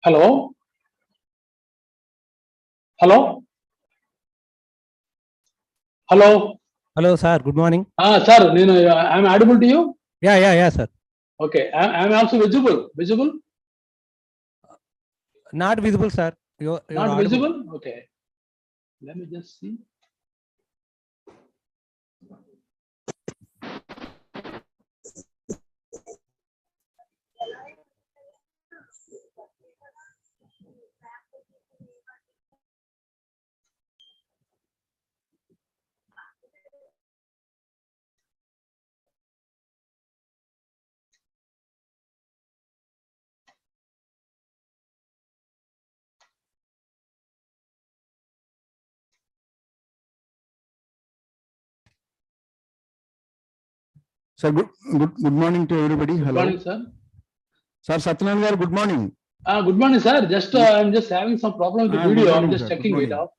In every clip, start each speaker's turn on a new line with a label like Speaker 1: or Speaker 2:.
Speaker 1: Hello? Hello? Hello?
Speaker 2: Hello, sir. Good morning.
Speaker 1: Sir, I'm audible to you?
Speaker 2: Yeah, sir.
Speaker 1: Okay. I'm also visible. Visible?
Speaker 2: Not visible, sir. You're
Speaker 1: Not
Speaker 2: audible.
Speaker 1: visible? Okay. Let me just see.
Speaker 3: Sir, good morning to everybody.
Speaker 1: Good
Speaker 3: Hello.
Speaker 1: morning, sir.
Speaker 3: Sir, Satyanarayana, good morning.
Speaker 1: Good morning, sir. Just I'm just having some problem with the video.
Speaker 3: Morning,
Speaker 1: I'm just
Speaker 3: sir.
Speaker 1: checking it out.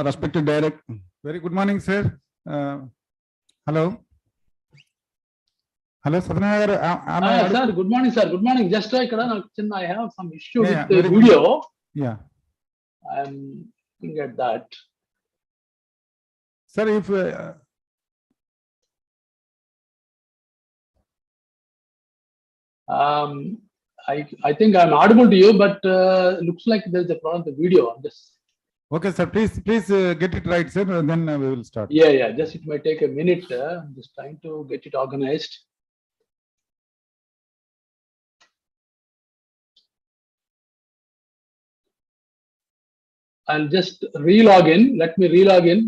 Speaker 3: Respected director.
Speaker 4: Very good morning, sir. Hello. Hello, Satyanarayana.
Speaker 1: Sir, good morning, sir. Good morning. Just I have some issue with the
Speaker 4: very
Speaker 1: video.
Speaker 4: Yeah.
Speaker 1: I'm looking at that.
Speaker 4: Sir, if
Speaker 1: I think I'm audible to you, but looks like there's a problem with the video. I'm just
Speaker 4: okay, sir, please get it right, sir. Then we will start.
Speaker 1: Yeah. Just it might take a minute. I'm just trying to get it organized. I'll just re-log in. Let me re-log in.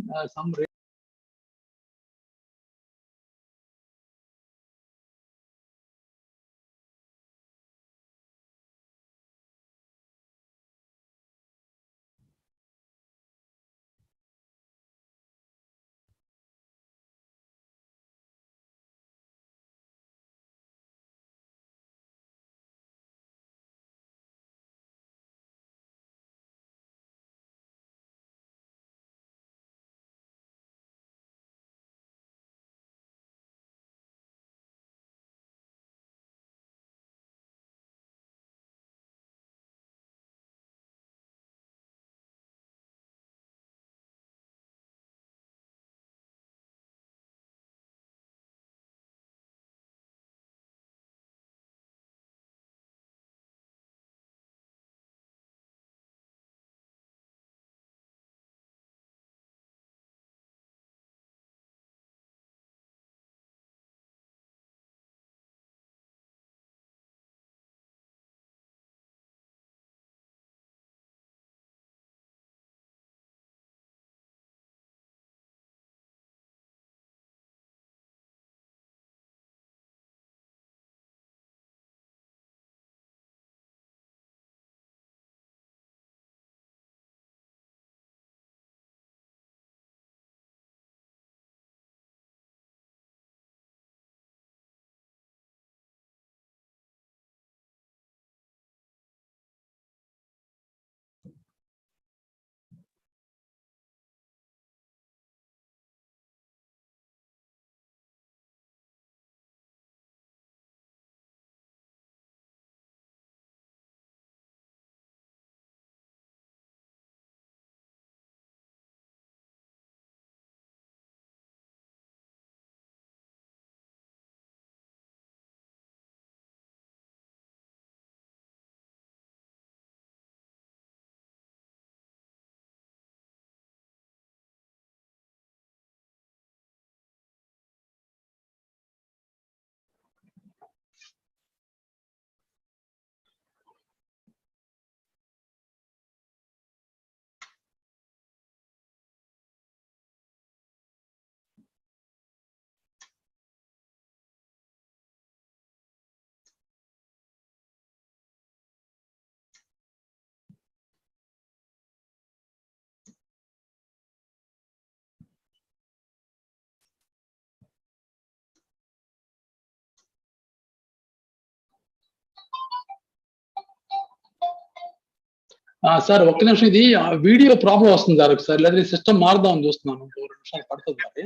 Speaker 1: Sir ఒక్క నిమిషం ఇది video problem వస్తుంది sir లేదా system మారుదామని చూస్తున్నాను 2 నిమిషాలు పడుతుంది మరి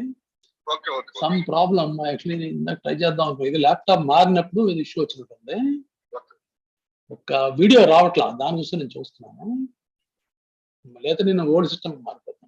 Speaker 1: some problem actually ఇందాక ట్రై చేద్దాం ఇది ల్యాప్టాప్ మారినప్పుడు ఇది ఇష్యూ వచ్చినట్టుంది ఒక వీడియో రావట్లా, దాని చూసి నేను చూస్తున్నాను. లేదా నేను ఓల్డ్ సిస్టమ్ మారిపోతాను.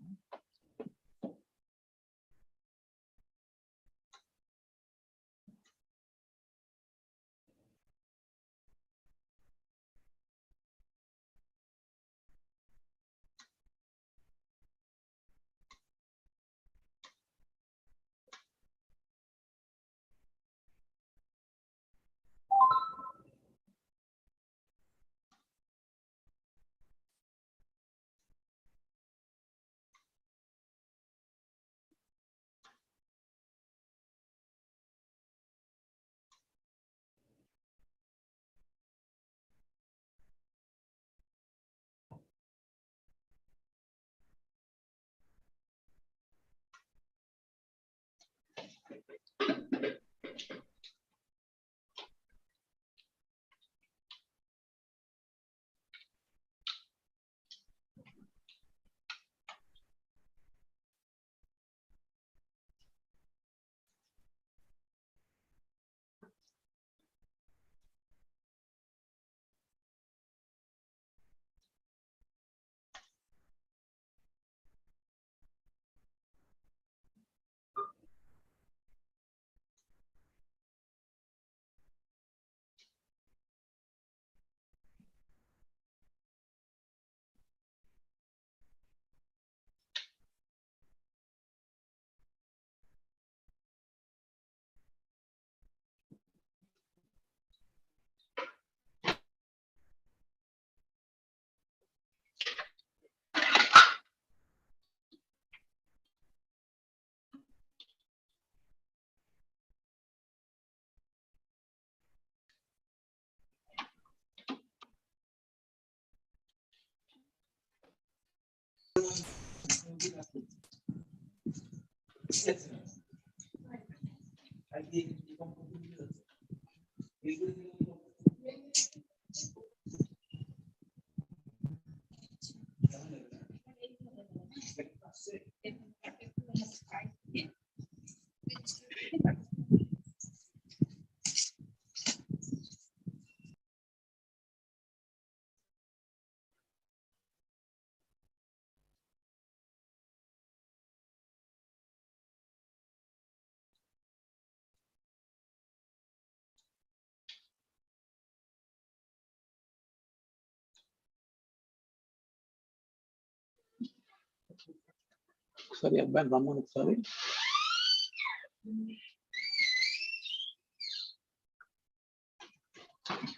Speaker 1: ఒకసారి అబ్బాయిని రమ్మని ఒకసారి.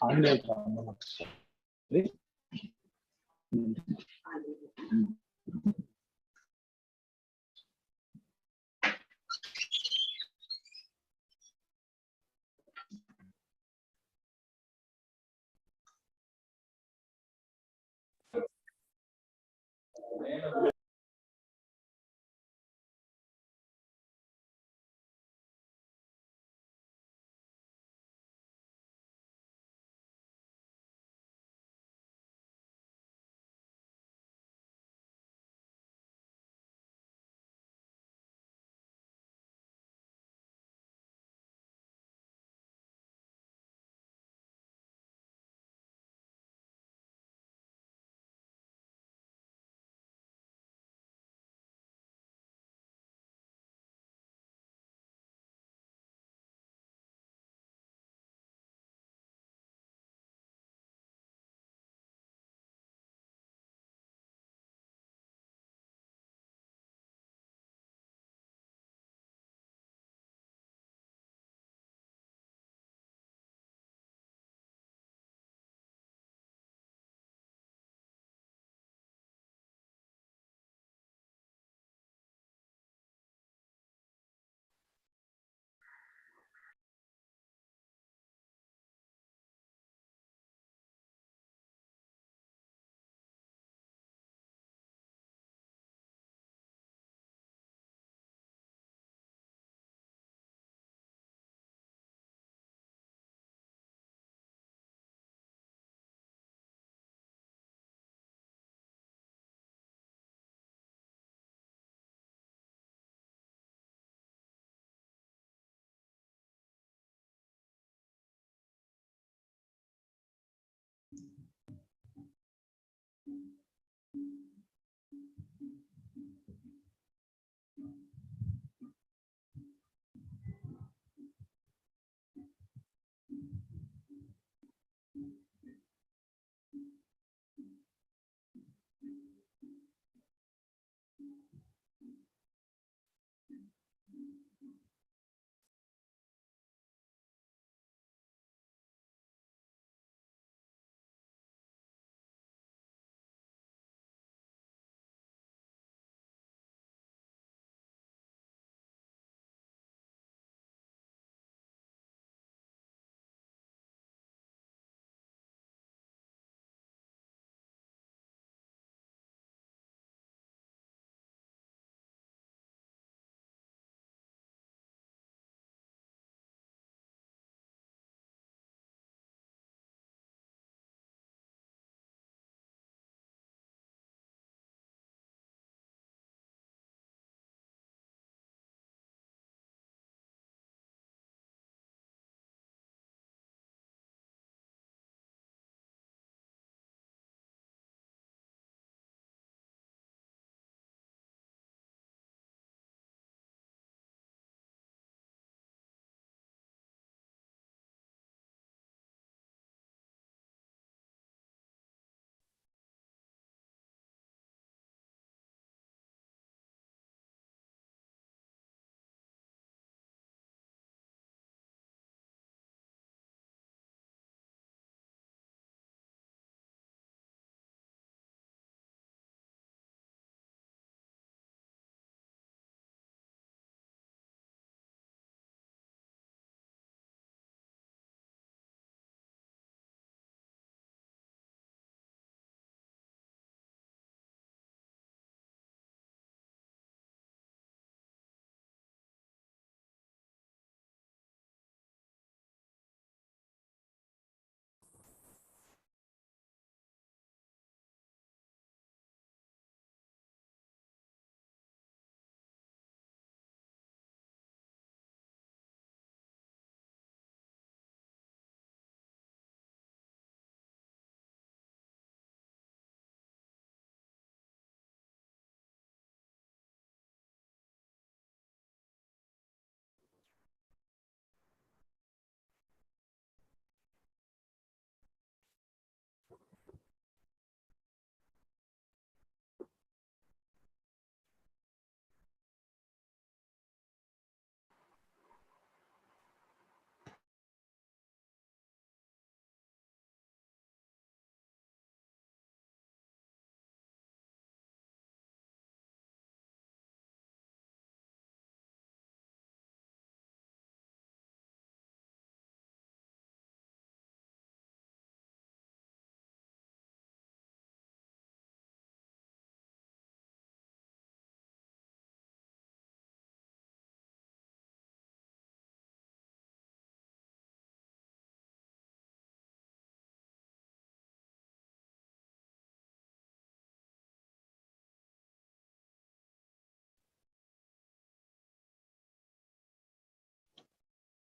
Speaker 1: ఆంగ్లేయులు రమ్మని ఒకసారి.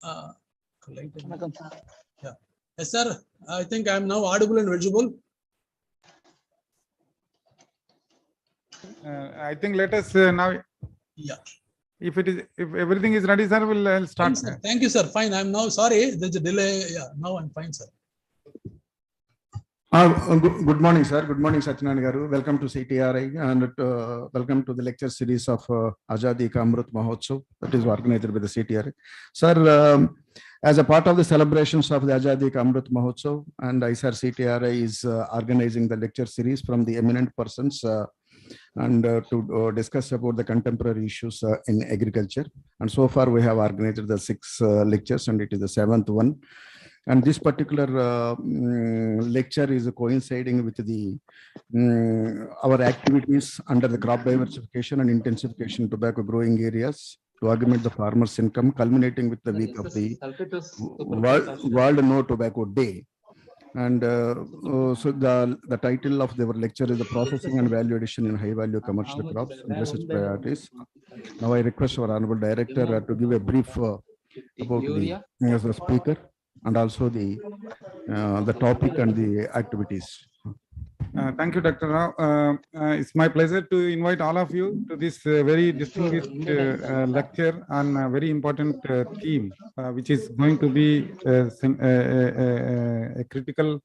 Speaker 1: Yeah. Yes, sir. I think I am now audible and visible.
Speaker 4: I think let us now,
Speaker 1: Yeah.
Speaker 4: if everything is ready, sir, I'll start.
Speaker 1: Fine, sir. Thank you, sir. Fine. I'm now sorry. There's a delay. Yeah. Now I'm fine, sir.
Speaker 3: Good morning, sir. Good morning, Satyanarayana Garu. Welcome to CTRI and welcome to the lecture series of Azadi Ka Amrit Mahotsav that is organized by the CTRI. Sir, as a part of the celebrations of the Azadi Ka Amrit Mahotsav, and ICAR CTRI is organizing the lecture series from the eminent persons and to discuss about the contemporary issues in agriculture. And so far we have organized the 6 lectures and it is the 7th one. And this particular lecture is coinciding with the our activities under the crop diversification and intensification tobacco growing areas to augment the farmers' income, culminating with the week of the World No Tobacco Day. And so the title of their lecture is the processing and value addition in high value commercial crops and research priorities. Now I request our honorable director to give a brief about the speaker and also the topic and the activities.
Speaker 4: Thank you, Dr. Rao. It's my pleasure to invite all of you to this very distinguished lecture on a very important theme, which is going to be a critical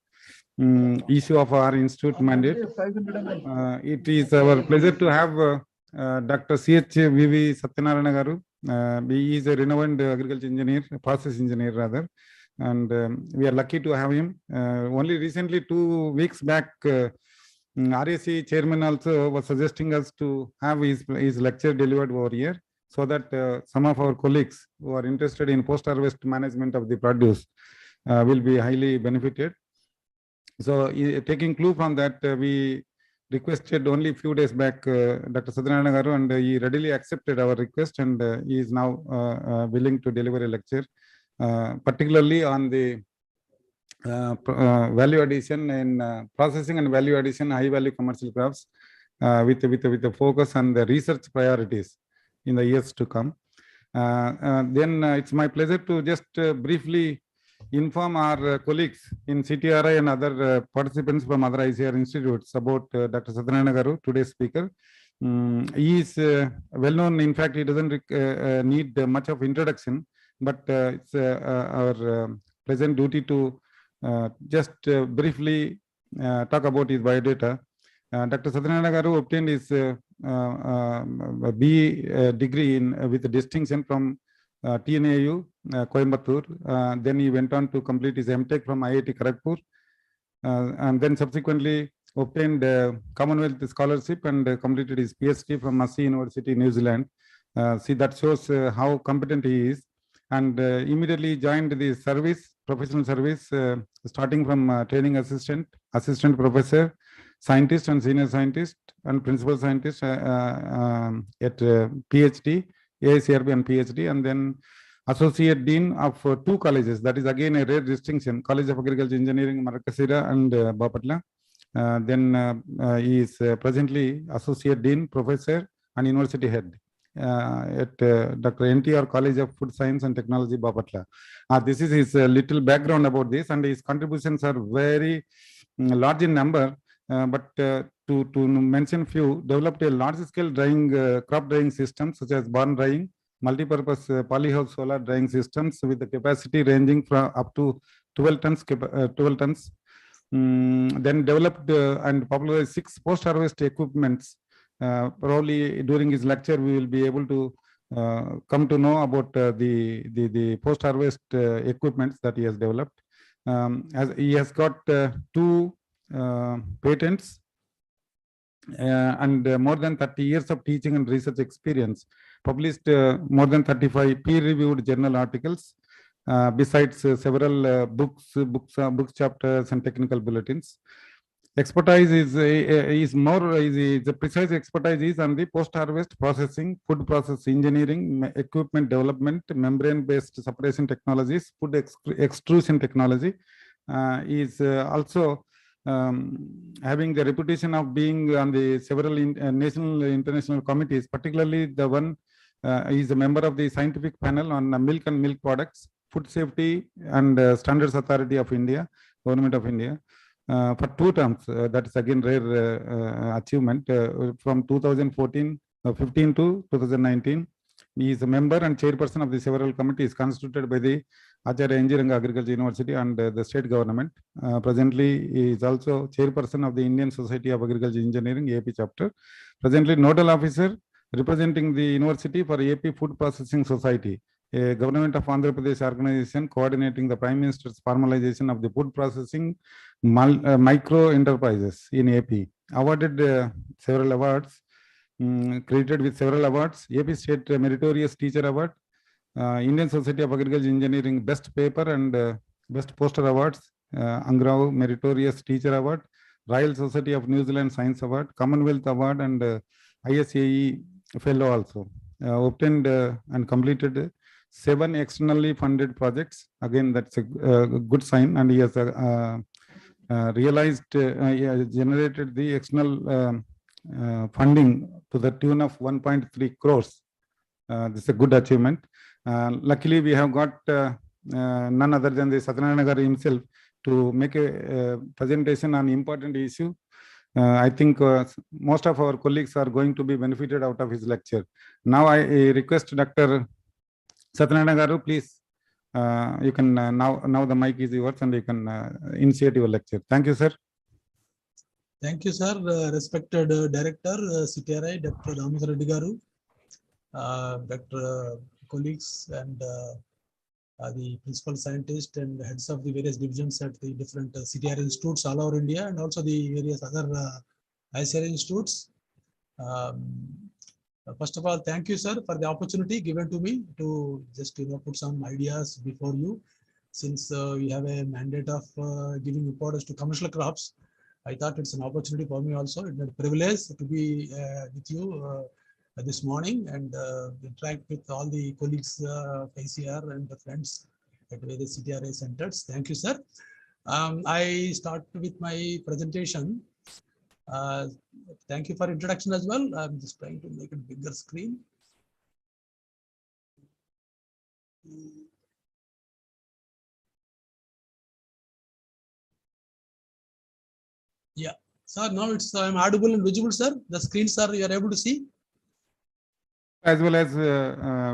Speaker 4: issue of our institute mandate. It is our pleasure to have Dr. C.H.V.V. Satyanarayana Garu. He is a renowned agriculture engineer, process engineer rather. And we are lucky to have him. Only recently, 2 weeks back, RAC chairman also was suggesting us to have his lecture delivered over here so that some of our colleagues who are interested in post-harvest management of the produce will be highly benefited. So taking clue from that, we requested only a few days back Dr. Satyanarayana Garu, and he readily accepted our request, and he is now willing to deliver a lecture. Particularly on the value addition and processing and value addition high value commercial crops with a focus on the research priorities in the years to come. Then it's my pleasure to just briefly inform our colleagues in CTRI and other participants from other ICAR institutes about Dr. Satyanarayana Garu, today's speaker. He is well known. In fact, he doesn't need much of introduction. But it's our present duty to just briefly talk about his biodata. Dr. Satyanarayana Garu obtained his BE degree with distinction from TNAU, Coimbatore. Then he went on to complete his MTech from IIT Kharagpur, and then subsequently obtained Commonwealth Scholarship and completed his PhD from Massey University, New Zealand. See, that shows how competent he is. And immediately joined the service, professional service, starting from training assistant, assistant professor, scientist and senior scientist, and principal scientist at PhD, AICRB and PhD, and then associate dean of 2 colleges. That is again a rare distinction, College of Agriculture Engineering, Markasira and Bapatla. Then he is presently associate dean, professor, and university head at Dr. NTR College of Food Science and Technology, Bapatla. This is his little background about this, and his contributions are very large in number. But to mention few, developed a large-scale drying crop drying system such as barn drying, multi-purpose polyhouse solar drying systems with the capacity ranging from up to 12 tons. Then developed and popularized 6 post-harvest equipments. Probably during his lecture we will be able to come to know about the post-harvest equipments that he has developed. As he has got 2 patents and more than 30 years of teaching and research experience, published more than 35 peer-reviewed journal articles, besides several books, chapters, and technical bulletins. Expertise is the precise expertise is on the post-harvest processing, food process engineering, equipment development, membrane-based separation technologies, food extrusion technology. Is also having the reputation of being on the several national international committees, particularly the one he is a member of the scientific panel on milk and milk products, Food Safety and Standards Authority of India, Government of India, for 2 terms. That is again rare achievement from 2014, 15 to 2019. He is a member and chairperson of the several committees constituted by the ICAR-NIRCA Agriculture University and the state government. Presently, he is also chairperson of the Indian Society of Agriculture Engineering AP chapter. Presently, nodal officer representing the university for AP Food Processing Society, a government of Andhra Pradesh organization coordinating the Prime Minister's formalization of the food processing micro enterprises in AP. Awarded several awards, credited with several awards: AP State Meritorious Teacher Award, Indian Society of Agriculture Engineering Best Paper and Best Poster Awards, Angrao Meritorious Teacher Award, Royal Society of New Zealand Science Award, Commonwealth Award, and ISAE Fellow also. Obtained and completed 7 externally funded projects. Again, that's a good sign, and he has generated the external funding to the tune of 1.3 crores. This is a good achievement. Luckily, we have got none other than the Satyanarayana Garu himself to make a presentation on important issue. I think most of our colleagues are going to be benefited out of his lecture. Now I request Dr. Satyanarayana Garu, please, you can now the mic is yours and you can initiate your lecture. Thank you, sir.
Speaker 5: Thank you, sir. Respected Director, CTRI, Dr. Damodar Reddy Garu, Dr. colleagues and the principal scientist and heads of the various divisions at the different CTR institutes all over India, and also the various other ICAR institutes. First of all, thank you, sir, for the opportunity given to me to just put some ideas before you. Since we have a mandate of giving importance to commercial crops, I thought it's an opportunity for me also. It's a privilege to be with you this morning and interact with all the colleagues of ICAR and the friends at various CTRI centers. Thank you, sir. I start with my presentation. Thank you for introduction as well. I'm just trying to make a bigger screen. Yeah, sir, now it's I'm audible and visible, sir. The screens are you are able to see?
Speaker 4: As well as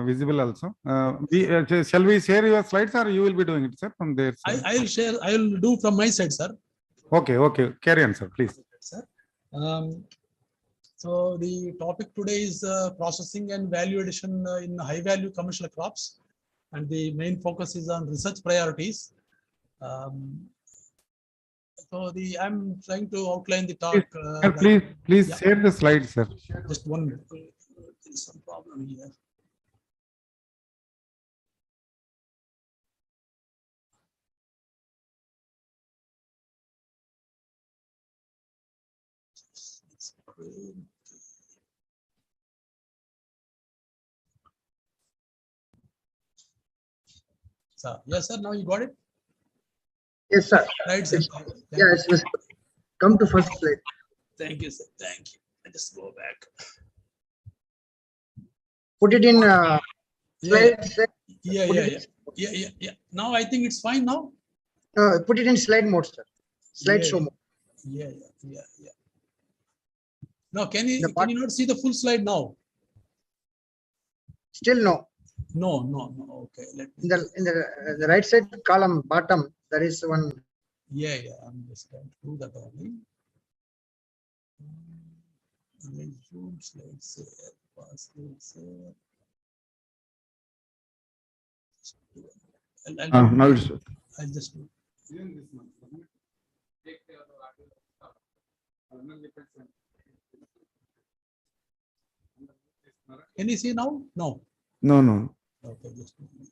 Speaker 4: visible also. Shall we share your slides or you will be doing it, sir, from there?
Speaker 5: I'll share, I'll do from my side, sir.
Speaker 4: Okay, okay. Carry on, sir, please.
Speaker 5: Sir. So the topic today is processing and value addition in high value commercial crops. And the main focus is on research priorities. So I'm trying to outline the talk.
Speaker 4: Please share the slides, sir.
Speaker 5: Just 1 minute. There is some problem here. So, yes, sir. Now you got it.
Speaker 6: Yes, sir.
Speaker 5: Right, sir.
Speaker 6: Yes, yes. Come to first slide.
Speaker 5: Thank you, sir. Thank you. I just go back.
Speaker 6: Put it in slide.
Speaker 5: Yeah. Now I think it's fine now.
Speaker 6: Put it in slide mode, sir. Slide show mode.
Speaker 5: Yeah. Now, can you not see the full slide now?
Speaker 6: Still no.
Speaker 5: No. Okay.
Speaker 6: In the right side column bottom, there is one.
Speaker 5: Yeah. I'm just trying to do that only. Zoom slides here. Pass slides here.
Speaker 3: Now it's
Speaker 5: I'll just do. Can you see now? No.
Speaker 3: no.
Speaker 5: Okay, just a minute.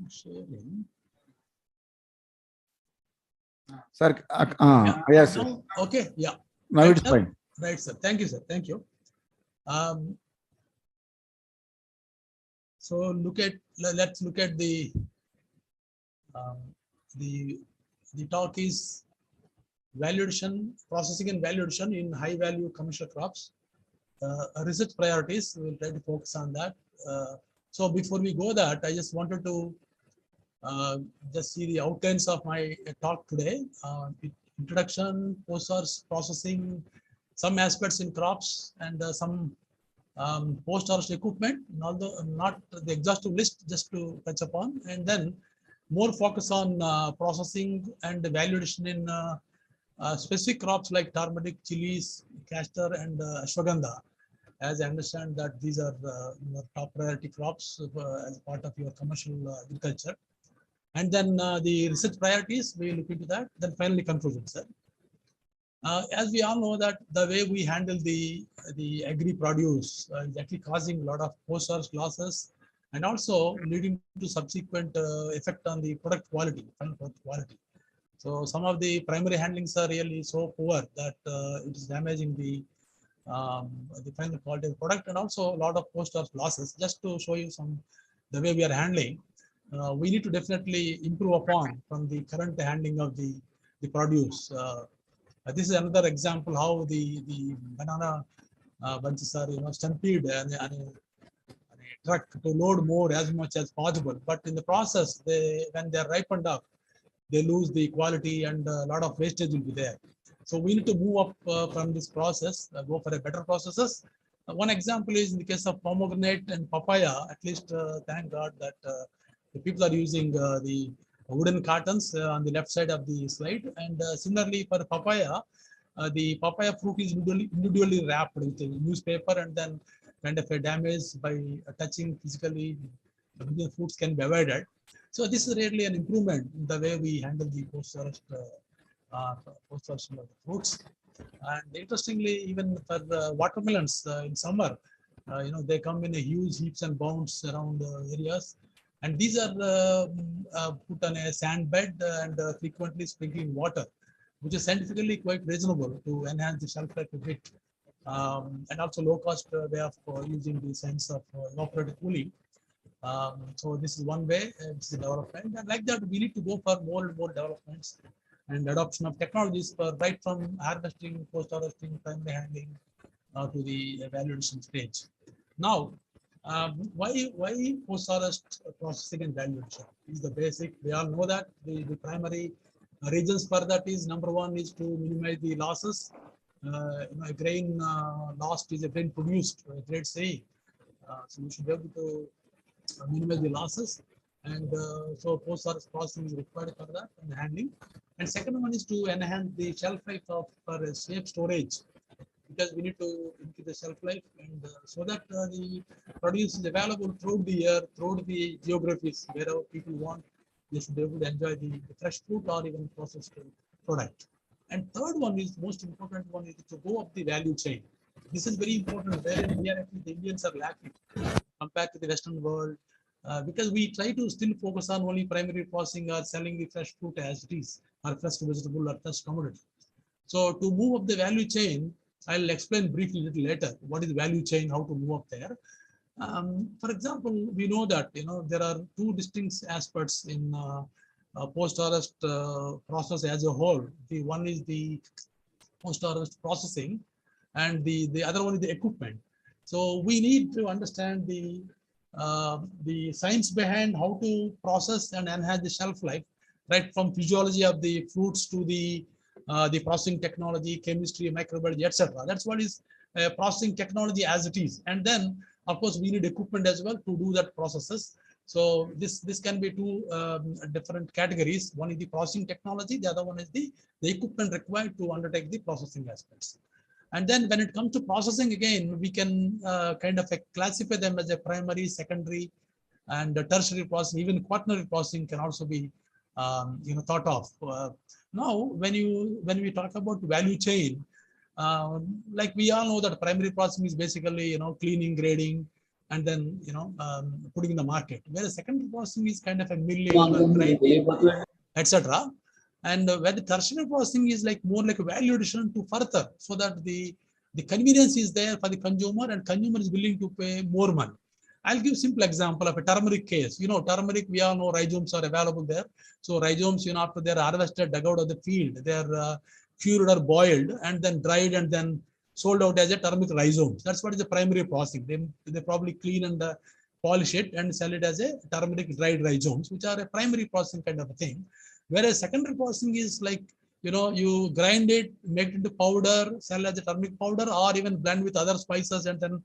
Speaker 5: Sharing.
Speaker 3: Sir, yes, sir.
Speaker 5: Now, okay, yeah.
Speaker 3: Now
Speaker 5: Right,
Speaker 3: it's
Speaker 5: sir?
Speaker 3: fine.
Speaker 5: Right, sir. Thank you, sir. Thank you. So let's look at the the talk is value addition, processing and value addition in high value commercial crops. Research priorities, we will try to focus on that. So before we go that, I just wanted to just see the outlines of my talk today. Introduction, post-harvest processing, some aspects in crops, and some post-harvest equipment, although not the exhaustive list, just to touch upon, and then more focus on processing and value addition in specific crops like turmeric, chilies, castor, and ashwagandha. As I understand that these are your top priority crops as part of your commercial agriculture. And then the research priorities, we look into that. Then finally conclusion, sir. As we all know that the way we handle the agri produce is actually causing a lot of post-harvest losses and also leading to subsequent effect on the product quality, final product quality. So some of the primary handlings are really so poor that it is damaging the final quality of the product, and also a lot of post-harvest losses. Just to show you the way we are handling, we need to definitely improve upon from the current handling of the produce. This is another example how the banana bunches are stampede on a truck to load more as much as possible. But in the process, when they are ripened up, they lose the quality and a lot of wastage will be there. So we need to move up from this process, go for a better processes. One example is in the case of pomegranate and papaya. At least thank God that the people are using the wooden cartons on the left side of the slide. And similarly for papaya, the papaya fruit is individually wrapped with a newspaper, and then kind of a damage by touching physically, the fruits can be avoided. So this is really an improvement in the way we handle the post-harvest fruits. And interestingly, even for the watermelons in summer, they come in a huge heaps and bounds around areas. And these are put on a sand bed and frequently sprinkling water, which is scientifically quite reasonable to enhance the shelf life a bit. And also low cost way of using the sense of evaporative cooling. So this is one way, it's the development. And like that, we need to go for more and more developments and adoption of technologies for right from harvesting, post-harvesting, primary handling to the value addition stage. Now, why post-harvest processing and value addition is the basic. We all know that the primary reasons for that is, number one is to minimize the losses. A grain lost is a grain produced, a great saying. So we should be able to minimize the losses, and so post-harvest processing is required for that and handling. And second one is to enhance the shelf life for safe storage, because we need to increase the shelf life, and so that the produce is available throughout the year, throughout the geographies, wherever people want, they should be able to enjoy the fresh fruit or even processed product. And third one is most important one is to go up the value chain. This is very important, wherein here actually the Indians are lacking compared to the Western world, because we try to still focus on only primary processing or selling the fresh fruit as it is, or fresh vegetable or fresh commodity. So to move up the value chain, I'll explain briefly a little later what is value chain, how to move up there. For example, we know that there are two distinct aspects in post-harvest process as a whole. The one is the post-harvest processing, and the other one is the equipment. So we need to understand the science behind how to process and enhance the shelf life, right from physiology of the fruits to the processing technology, chemistry, microbiology, etc. That's what is processing technology as it is. And then, of course, we need equipment as well to do that processes. So this can be two different categories. One is the processing technology, the other one is the equipment required to undertake the processing aspects. And then when it comes to processing, again, we can kind of classify them as a primary, secondary, and tertiary processing. Even quaternary processing can also be thought of. Now, when we talk about value chain, like we all know that primary processing is basically cleaning, grading, and then putting in the market. Whereas secondary processing is kind of a milling, grinding, etc. And where the tertiary processing is more like a value addition to further, so that the convenience is there for the consumer, and consumer is willing to pay more money. I'll give simple example of a turmeric case. Turmeric, we all know rhizomes are available there. So rhizomes, after they're harvested, dug out of the field, they're cured or boiled and then dried and then sold out as a turmeric rhizomes. That's what is the primary processing. They probably clean and polish it and sell it as a turmeric dried rhizomes, which are a primary processing kind of a thing. Whereas secondary processing is like, you grind it, make it into powder, sell as a turmeric powder, or even blend with other spices and then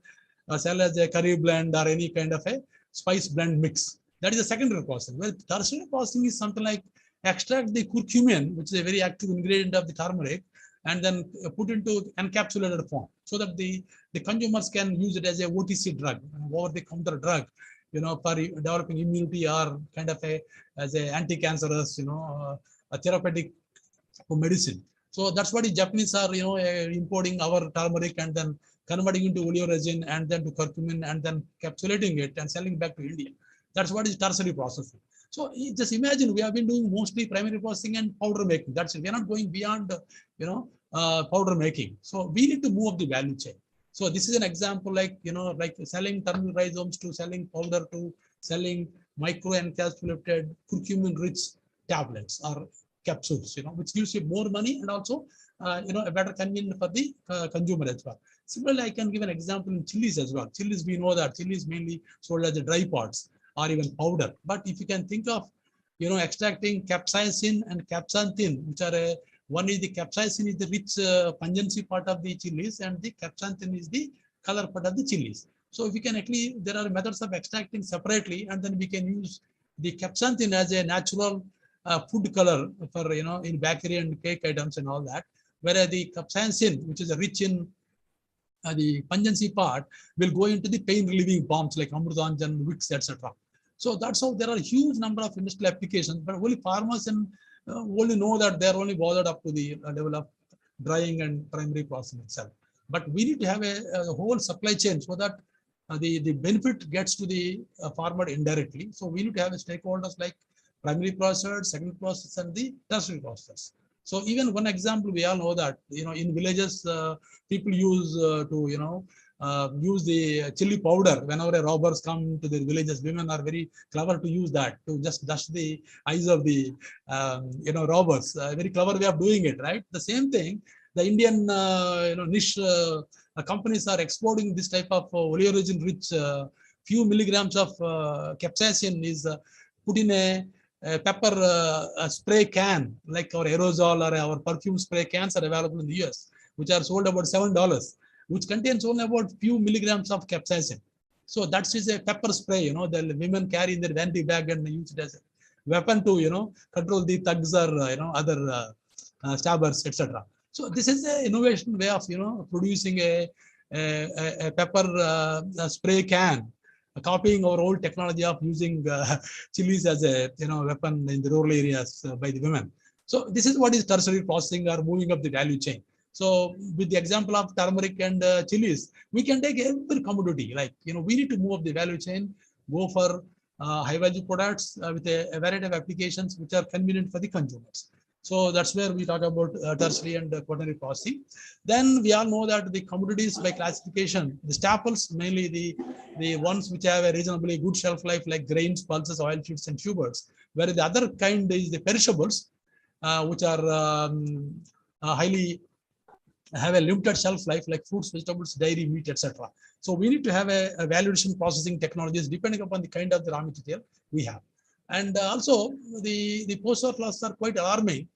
Speaker 5: sell as a curry blend or any kind of a spice blend mix. That is a secondary processing. Well, tertiary processing is something like extract the curcumin, which is a very active ingredient of the turmeric, and then put into encapsulated form so that the consumers can use it as a OTC drug, over-the-counter drug, for developing immunity or kind of as a anti-cancerous, a therapeutic medicine. So that's what the Japanese are, importing our turmeric and then converting into oleoresin and then to curcumin and then capsulating it and selling back to India. That's what is tertiary processing. So just imagine we have been doing mostly primary processing and powder making. That's it. We are not going beyond, powder making. So we need to move up the value chain. So this is an example like, like selling turmeric rhizomes to selling powder to selling micro encapsulated curcumin rich tablets or capsules, which gives you more money and also, a better convenience for the consumer as well. Similarly, I can give an example in chilies as well. Chilies, we know that chilies mainly sold as a dry pods or even powder. But if you can think of, extracting capsaicin and capsanthin, which are one is the capsaicin is the rich pungency part of the chilies and the capsanthin is the color part of the chilies. So if we can actually, there are methods of extracting separately and then we can use the capsanthin as a natural food color for, in bakery and cake items and all that. Whereas the capsaicin, which is rich in the pungency part, will go into the pain relieving balms like Amrutanjan, Vicks, etc. So that's how there are a huge number of industrial applications, but only farmers and only know that they're only bothered up to the level of drying and primary processing itself. But we need to have a whole supply chain so that the benefit gets to the farmer indirectly. So we need to have stakeholders like primary processors, secondary processors, and the tertiary processors. So even one example, we all know that, in villages, people use use the chili powder whenever robbers come to their villages. Women are very clever to use that to just dust the eyes of the robbers. Very clever way of doing it, right? The same thing, the Indian niche companies are exporting this type of oleoresin rich few milligrams of capsaicin is put in a pepper spray can, like our aerosol or our perfume spray cans are available in the US, which are sold about $7, which contains only about few milligrams of capsaicin. So that is a pepper spray, the women carry in their vanity bag and use it as a weapon to, control the thugs or, other stabbers, etc. So this is an innovation way of, producing a pepper spray can, copying our old technology of using chilies as a weapon in the rural areas by the women. So this is what is tertiary processing or moving up the value chain. So with the example of turmeric and chilies, we can take every commodity. Like we need to move up the value chain, go for high value products with a variety of applications which are convenient for the consumers. So that's where we talk about tertiary and quaternary processing. Then we all know that the commodities by classification, the staples, mainly the ones which have a reasonably good shelf life like grains, pulses, oil seeds, and tubers, whereas the other kind is the perishables, which are highly have a limited shelf life like fruits, vegetables, dairy, meat, etc. So we need to have a value addition processing technologies depending upon the kind of the raw material we have. And also the post-war losses are quite alarming,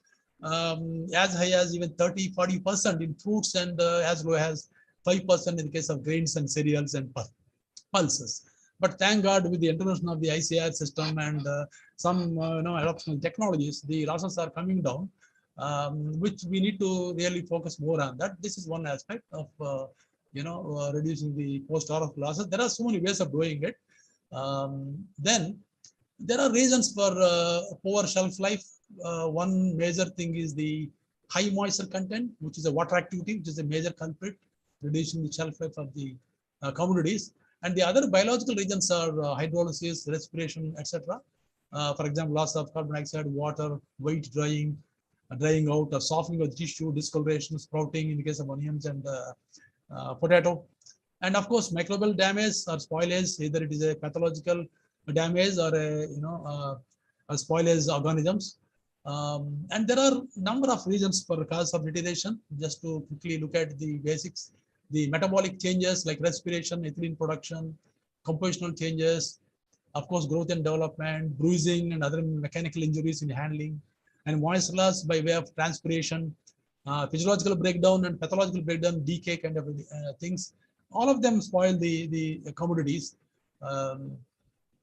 Speaker 5: as high as even 30-40% in fruits and as low as 5% in the case of grains and cereals and pulses. But thank God, with the intervention of the ICAR system and some adoption of technologies, the losses are coming down, which we need to really focus more on. That this is one aspect of reducing the post-RF losses. There are so many ways of doing it. Then there are reasons for poor shelf life. One major thing is the high moisture content, which is a water activity, which is a major culprit, reducing the shelf life of the commodities. And the other biological reasons are hydrolysis, respiration, etc. For example, loss of carbon dioxide, water, weight drying out, or softening of the tissue, discoloration, sprouting in the case of onions and potato. And of course, microbial damage or spoilage, either it is a pathological damage or a spoilage organisms. And there are number of reasons for cause of deterioration. Just to quickly look at the basics, the metabolic changes like respiration, ethylene production, compositional changes, of course, growth and development, bruising and other mechanical injuries in handling, and moisture loss by way of transpiration, physiological breakdown and pathological breakdown, decay kind of things. All of them spoil the commodities,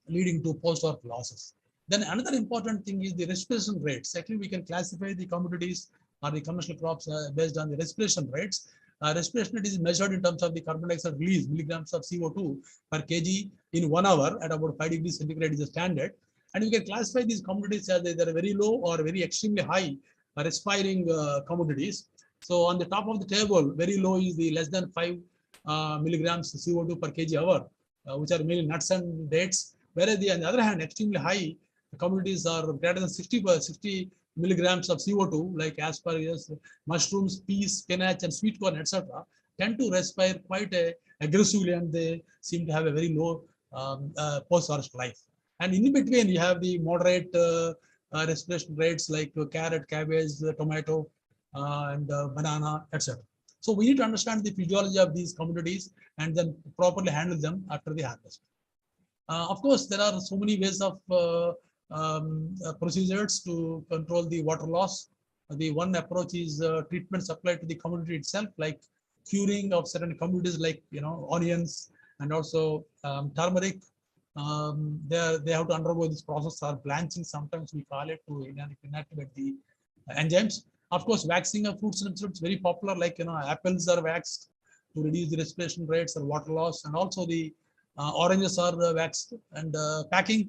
Speaker 5: leading to post-work losses. Then another important thing is the respiration rates. Actually, we can classify the commodities or the commercial crops based on the respiration rates. Respiration rate is measured in terms of the carbon dioxide release, milligrams of CO2 per kg in 1 hour at about 5 degrees centigrade is the standard. And we can classify these commodities as either very low or very extremely high respiring commodities. So on the top of the table, very low is the less than 5 milligrams CO2 per kg hour, which are mainly nuts and dates. Whereas on the other hand, extremely high commodities are greater than 60 milligrams of CO2, like asparagus, mushrooms, peas, spinach, and sweet corn, etc., tend to respire quite aggressively, and they seem to have a very low post-harvest life. And in between, you have the moderate respiration rates like carrot, cabbage, tomato, and banana, etc. So we need to understand the physiology of these commodities and then properly handle them after the harvest. Of course, there are so many ways of procedures to control the water loss. The one approach is treatments applied to the commodity itself, like curing of certain commodities like onions and also turmeric. They have to undergo this process or blanching, sometimes we call it, to inactivate the enzymes. Of course, waxing of fruits and vegetables, very popular, like apples are waxed to reduce the respiration rates or water loss, and also the oranges are waxed, and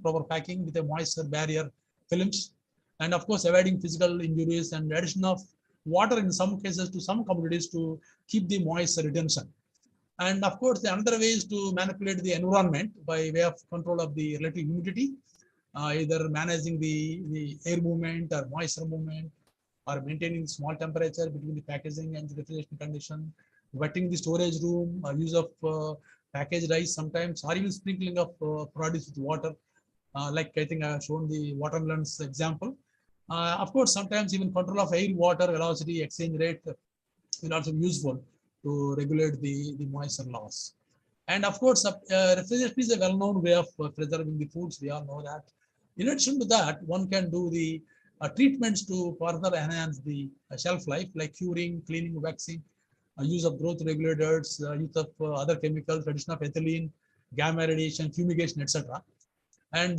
Speaker 5: proper packing with a moisture barrier films, and of course avoiding physical injuries and addition of water in some cases to some commodities to keep the moisture retention. And of course, the another way is to manipulate the environment by way of control of the relative humidity, either managing the air movement or moisture movement, or maintaining small temperature between the packaging and the refrigeration condition, wetting the storage room, use of packaged rice sometimes, or even sprinkling of produce with water, like I think I have shown the watermelons example. Of course, sometimes even control of air, water, velocity, exchange rate will also be useful to regulate the moisture loss. And of course, refrigeration is a well-known way of preserving the foods. We all know that. In addition to that, one can do the treatments to further enhance the shelf life, like curing, cleaning, waxing, use of growth regulators, use of other chemicals, addition of ethylene, gamma radiation, fumigation, etc. And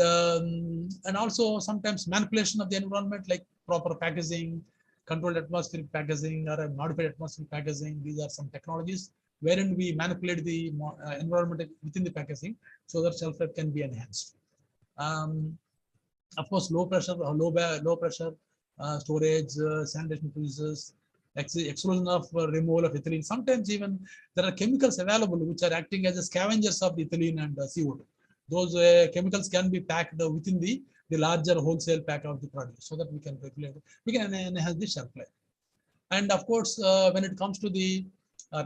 Speaker 5: also sometimes manipulation of the environment, like proper packaging, controlled atmospheric packaging, or a modified atmospheric packaging. These are some technologies wherein we manipulate the environment within the packaging so that shelf life can be enhanced. Of course, low pressure storage, sanitation procedures, explosion of removal of ethylene. Sometimes even there are chemicals available which are acting as a scavengers of ethylene and CO2. Those chemicals can be packed within the larger wholesale pack of the product, so that we can regulate it. We can enhance the shelf life. And of course, when it comes to the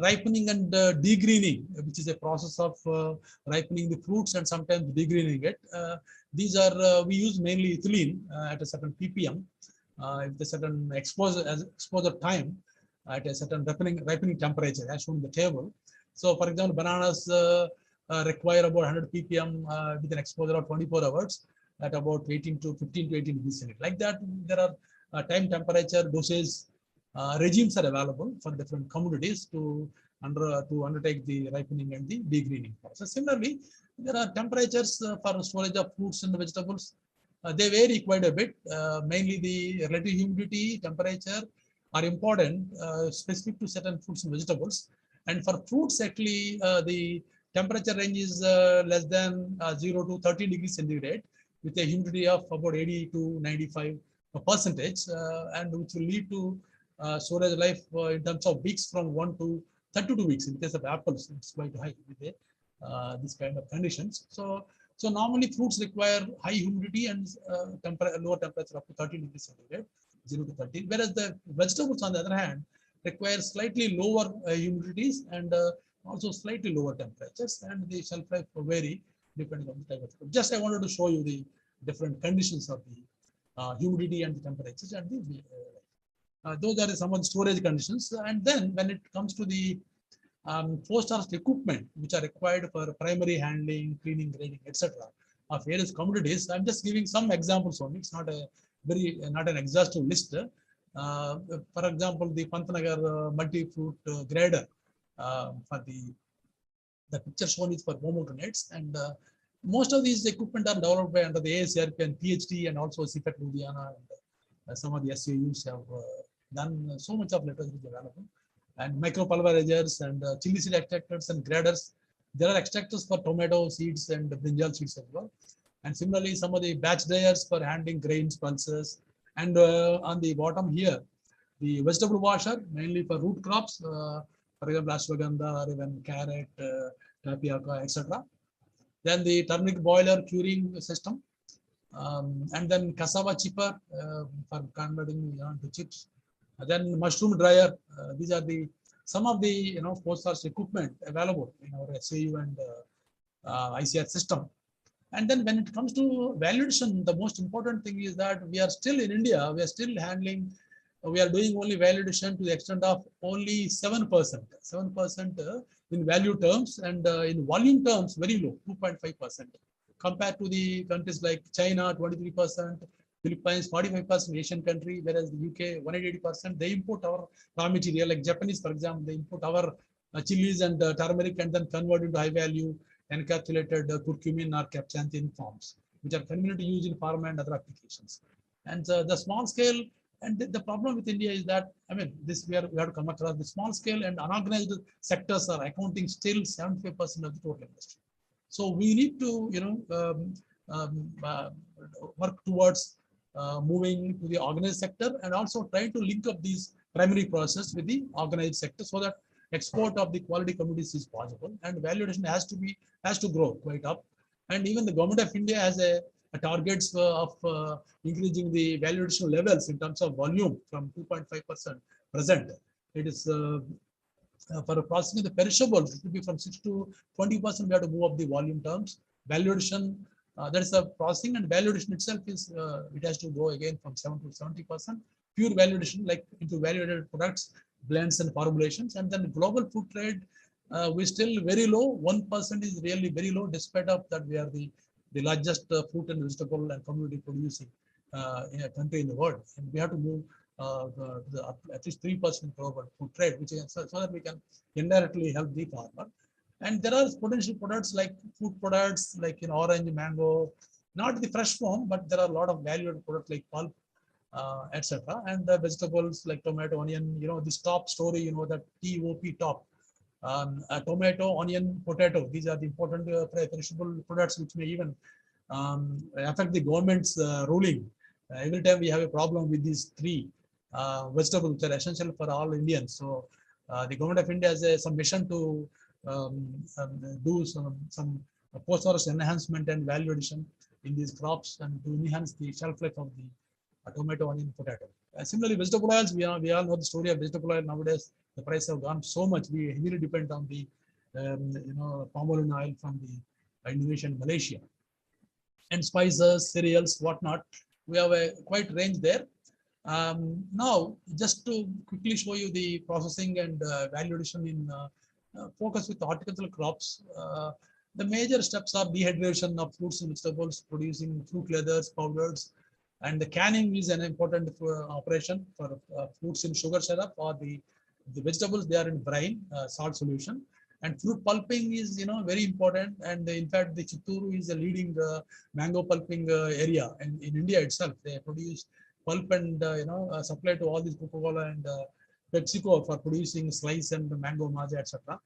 Speaker 5: ripening and degreening, which is a process of ripening the fruits and sometimes degreening it, these are we use mainly ethylene at a certain ppm, if the certain exposure time at a certain ripening temperature as shown in the table. So for example, bananas require about 100 ppm with an exposure of 24 hours at about 15 to 18 degrees Celsius. Like that, there are time, temperature, dosage regimes are available for different commodities to undertake the ripening and the degreening process. Similarly, there are temperatures for storage of fruits and vegetables. They vary quite a bit. Mainly the relative humidity, temperature are important, specific to certain fruits and vegetables. And for fruits, actually, the temperature range is less than 0 to 30 degrees centigrade, with a humidity of about 80 to 95%, and which will lead to storage life in terms of weeks from 1 to 32 weeks. In case of apples, it's quite high with this kind of conditions. So normally fruits require high humidity and lower temperature up to 30 degrees centigrade, 0 to 30. Whereas the vegetables, on the other hand, require slightly lower humidities and also slightly lower temperatures, and the shelf life will vary depending on the type of food. Just I wanted to show you the different conditions of the humidity and the temperatures, and those are some of the storage conditions. And then when it comes to the post-harvest equipment which are required for primary handling, cleaning, grading, etc. of various commodities, I'm just giving some examples only. It's not not an exhaustive list. For example, the Pantnagar multi-fruit grader for the picture shown is for pomogranates, and most of these equipment are developed by under the ASRP and PhD, and also CPET Ludhiana, and some of the SAUs have done so much of literature is available. And micropulverizers and chili seed extractors and graders. There are extractors for tomato seeds and brinjal seeds as well. And similarly, some of the batch dryers for handling grains, pulses. And on the bottom here, the vegetable washer, mainly for root crops, for example, ashwagandha, or even carrot, tapioca, etc. Then the turmeric boiler curing system, and then cassava chipper for converting to chips. Then mushroom dryer. These are some of the post-harvest equipment available in our SAU and ICR system. And then when it comes to valuation, the most important thing is that we are still in India. We are still handling. We are doing only validation to the extent of only 7%. 7% in value terms, and in volume terms, very low, 2.5%, compared to the countries like China, 23%. Philippines, 45% Asian country, whereas the UK, 180%, they import our raw material. Like Japanese, for example, they import our chilies and turmeric and then convert into high value encapsulated curcumin or capsaicin forms, which are convenient to use in pharma and other applications. And the small scale, and the problem with India is that, I mean, this we have to come across, the small scale and unorganized sectors are accounting still 75% of the total industry. So we need to, work towards moving to the organized sector, and also try to link up these primary process with the organized sector, so that export of the quality commodities is possible, and valuation has to grow quite up. And even the government of India has a targets of increasing the valuation levels in terms of volume from 2.5% present. It is for processing the perishables, it will be from 6 to 20%. We have to move up the volume terms. Valuation, that is the processing, and valuation itself is it has to go again from 7 to 70%. Pure valuation, like into value-added products, blends and formulations. And then global food trade, we're still very low. 1% is really very low, despite of that we are the largest fruit and vegetable and commodity producing in a country in the world. And we have to move at least 3% global food trade, which is so that we can indirectly help the farmer. And there are potential products like food products, like orange, mango, not the fresh form, but there are a lot of valued products like pulp, etc. And the vegetables like tomato, onion, this top story, that TOP top, tomato, onion, potato. These are the important perishable products which may even affect the government's ruling. Every time we have a problem with these three vegetables, which are essential for all Indians. So the government of India has some mission to do some post-harvest enhancement and value addition in these crops, and to enhance the shelf life of the tomato, onion, potato. Similarly, vegetable oils, we all know the story of vegetable oil nowadays. The price have gone so much. We heavily depend on the palm oil from the Indonesia and Malaysia. And spices, cereals, whatnot. We have a quite range there. Now, just to quickly show you the processing and value addition in focus with horticultural crops. The major steps are dehydration of fruits and vegetables, producing fruit leathers, powders, and the canning is an important operation for fruits in sugar syrup, or the vegetables, they are in brine, salt solution. And fruit pulping is very important, and in fact the Chitturu is a leading mango pulping area in India itself. They produce pulp and supply to all these Coca-Cola and PepsiCo for producing slice and mango maja, etc.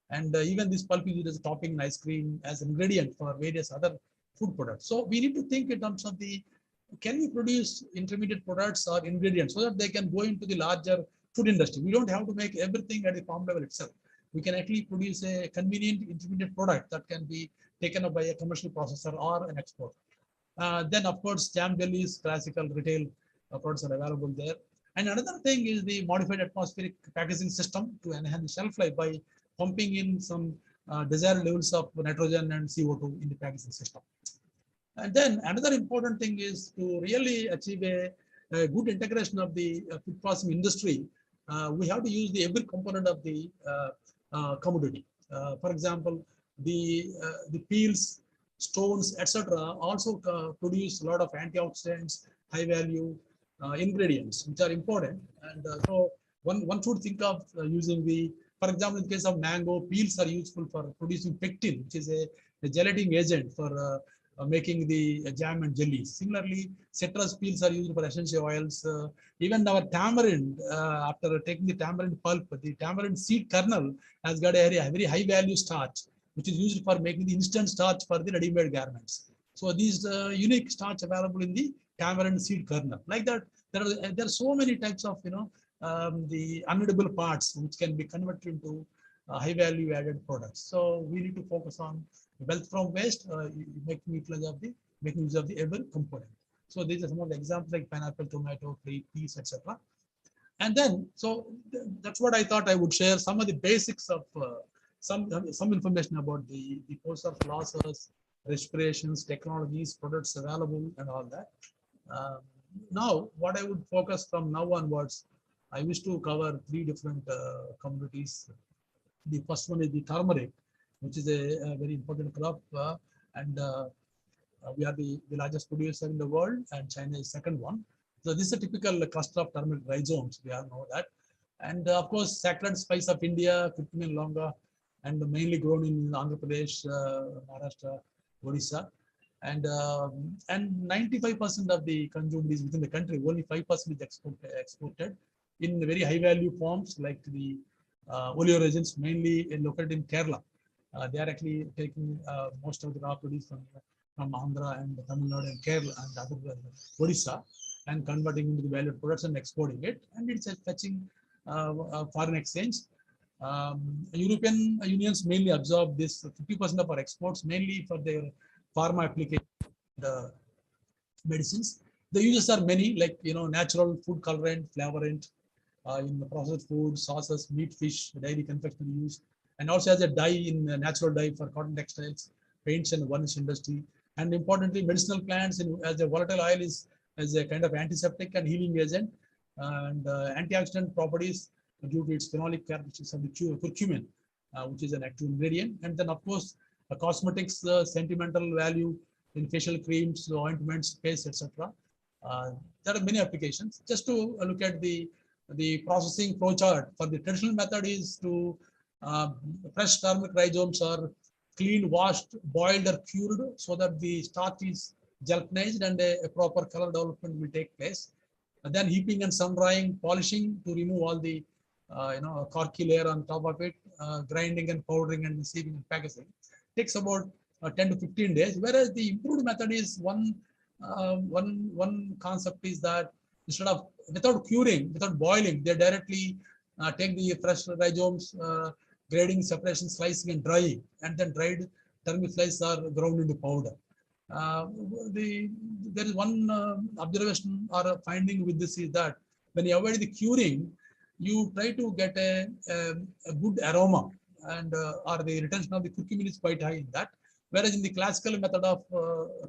Speaker 5: And even this pulp is used as a topping in ice cream, as ingredient for various other food products. So we need to think in terms of can we produce intermediate products or ingredients so that they can go into the larger food industry. We don't have to make everything at the farm level itself. We can actually produce a convenient intermediate product that can be taken up by a commercial processor or an exporter. Then, of course, jam jellies, classical retail products are available there. And another thing is the modified atmospheric packaging system to enhance shelf life by pumping in some desired levels of nitrogen and CO2 in the packaging system. And then another important thing is to really achieve a good integration of the food processing industry. We have to use the every component of the commodity. For example, the peels, stones, etc. also produce a lot of antioxidants, high value ingredients, which are important. And so one should think of using the, for example, in the case of mango, peels are useful for producing pectin, which is a gelatin agent for making the jam and jellies. Similarly, citrus peels are used for essential oils. Even our tamarind, after taking the tamarind pulp, the tamarind seed kernel has got a very high value starch, which is used for making the instant starch for the ready-made garments. So these unique starch available in the tamarind seed kernel. Like that, there are so many types of the unedible parts which can be converted into high value added products. So we need to focus on wealth from waste, making use of the every component. So these are some of the examples like pineapple, tomato, peas, etc. And then, so that's what I thought I would share some of the basics of some information about the process of losses, respirations, technologies, products available, and all that. Now, what I would focus from now onwards, I wish to cover 3 different commodities. The first one is the turmeric, which is a very important crop, and we are the largest producer in the world, and China is second one. So this is a typical cluster of turmeric rhizomes. We all know that, and of course, sacred spice of India, curcumin longa, and mainly grown in Andhra Pradesh, Maharashtra, Odisha, and 95% of the consumed is within the country. Only 5% is exported in very high value forms like the oleoresins, mainly located in Kerala. They are actually taking most of the raw produce from Andhra and Tamil Nadu and Kerala and other Odisha, and converting into the valued products and exporting it, and it's fetching foreign exchange. European unions mainly absorb this 50% of our exports, mainly for their pharma application, medicines. The uses are many, like natural food colorant, flavorant, in the processed food, sauces, meat, fish, dairy, confectionery use, and also as a dye in natural dye for cotton textiles, paints and varnish industry. And importantly, medicinal plants as a volatile oil is as a kind of antiseptic and healing agent, and antioxidant properties due to its phenolic characteristics of the curcumin, which is an active ingredient. And then of course, cosmetics, sentimental value in facial creams, ointments, paste, etc. There are many applications. Just to look at the processing flow chart, for the traditional method is to fresh turmeric rhizomes are cleaned, washed, boiled or cured so that the starch is gelatinized and a proper color development will take place. And then heaping and sun drying, polishing to remove all the corky layer on top of it, grinding and powdering and receiving and packaging takes about 10 to 15 days. Whereas the improved method is one concept is that instead of without curing, without boiling, they directly take the fresh rhizomes, grading, separation, slicing, and drying, and then dried turmeric slices are ground into powder. There is one observation or a finding with this is that when you avoid the curing, you try to get a good aroma, and or the retention of the curcumin is quite high in that. Whereas in the classical method of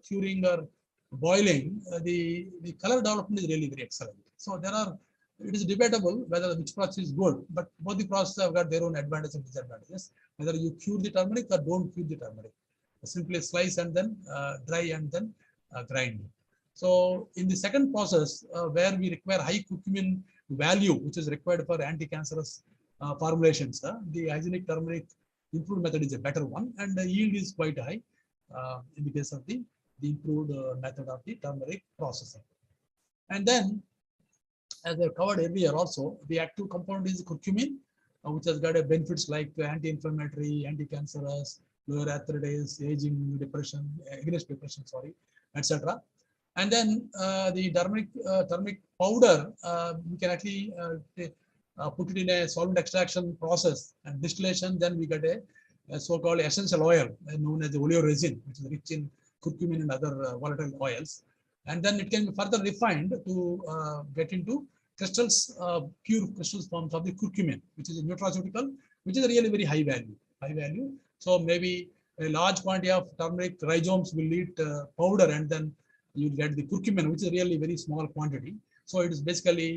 Speaker 5: curing or boiling, the color development is really very excellent. So it is debatable whether which process is good, but both the processes have got their own advantages and disadvantages. Whether you cure the turmeric or don't cure the turmeric, simply slice and then dry and then grind. So in the second process, where we require high curcumin value, which is required for anti-cancerous formulations, the hygienic turmeric improved method is a better one, and the yield is quite high in the case of the improved method of the turmeric processing. And then, as I covered earlier also, the active component is curcumin, which has got a benefits like anti-inflammatory, anti-cancerous, lower arthritis, aging, depression, against depression, sorry, etc. And then the turmeric powder, we can actually put it in a solvent extraction process and distillation. Then we get a so-called essential oil known as the oleoresin, which is rich in curcumin and other volatile oils. And then it can be further refined to get into crystals, pure crystals forms of the curcumin, which is a nutraceutical, which is really very high value. So maybe a large quantity of turmeric rhizomes will lead powder, and then you get the curcumin, which is really very small quantity. So it is basically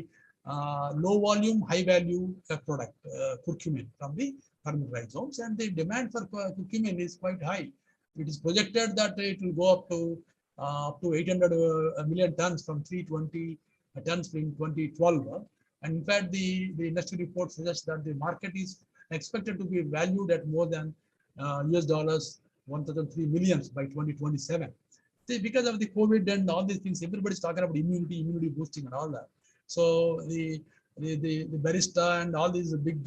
Speaker 5: low volume, high value product, curcumin from the turmeric rhizomes, and the demand for curcumin is quite high. It is projected that it will go up to 800 million tons from 320 tons in 2012. And in fact, the industry report suggests that the market is expected to be valued at more than US dollars 1,003 millions by 2027. See, because of the COVID and all these things, everybody's talking about immunity boosting and all that. So the barista and all these big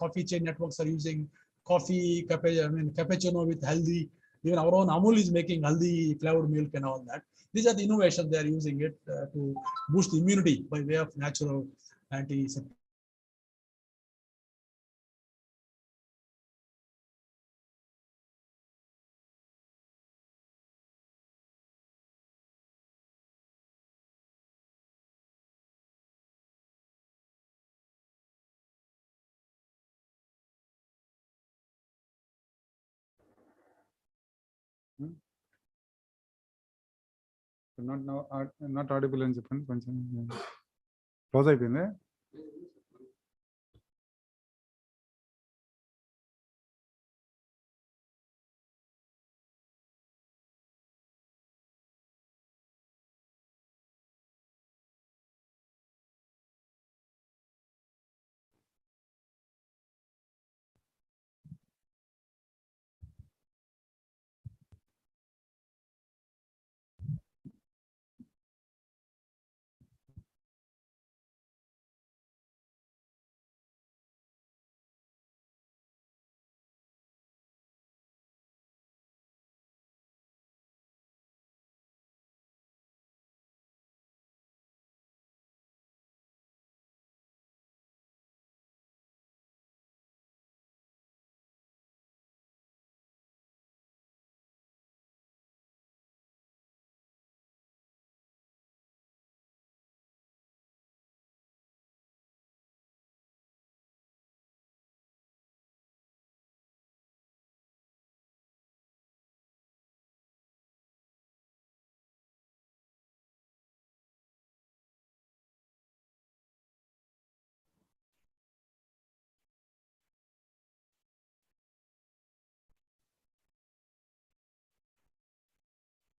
Speaker 5: coffee chain networks are using coffee, cappuccino with healthy. Even our own Amul is making healthy flavored milk and all that. These are the innovations they are using it to boost the immunity by way of natural antiseptic.
Speaker 4: not audible అని చెప్పండి కొంచెం close అయిపోయింది.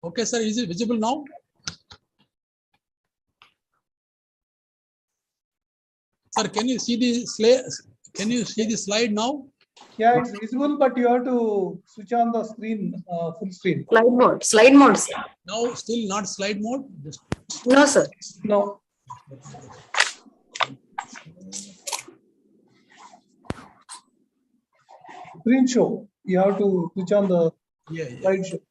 Speaker 5: Okay, sir, is it visible now? Sir, can you see the slide? Can you see the slide now?
Speaker 7: Yeah, it's visible, but you have to switch on the screen, full screen.
Speaker 8: Slide mode, sir.
Speaker 5: Now, still not slide mode?
Speaker 8: No, sir.
Speaker 7: No. Screen show. You have to switch on the slide show.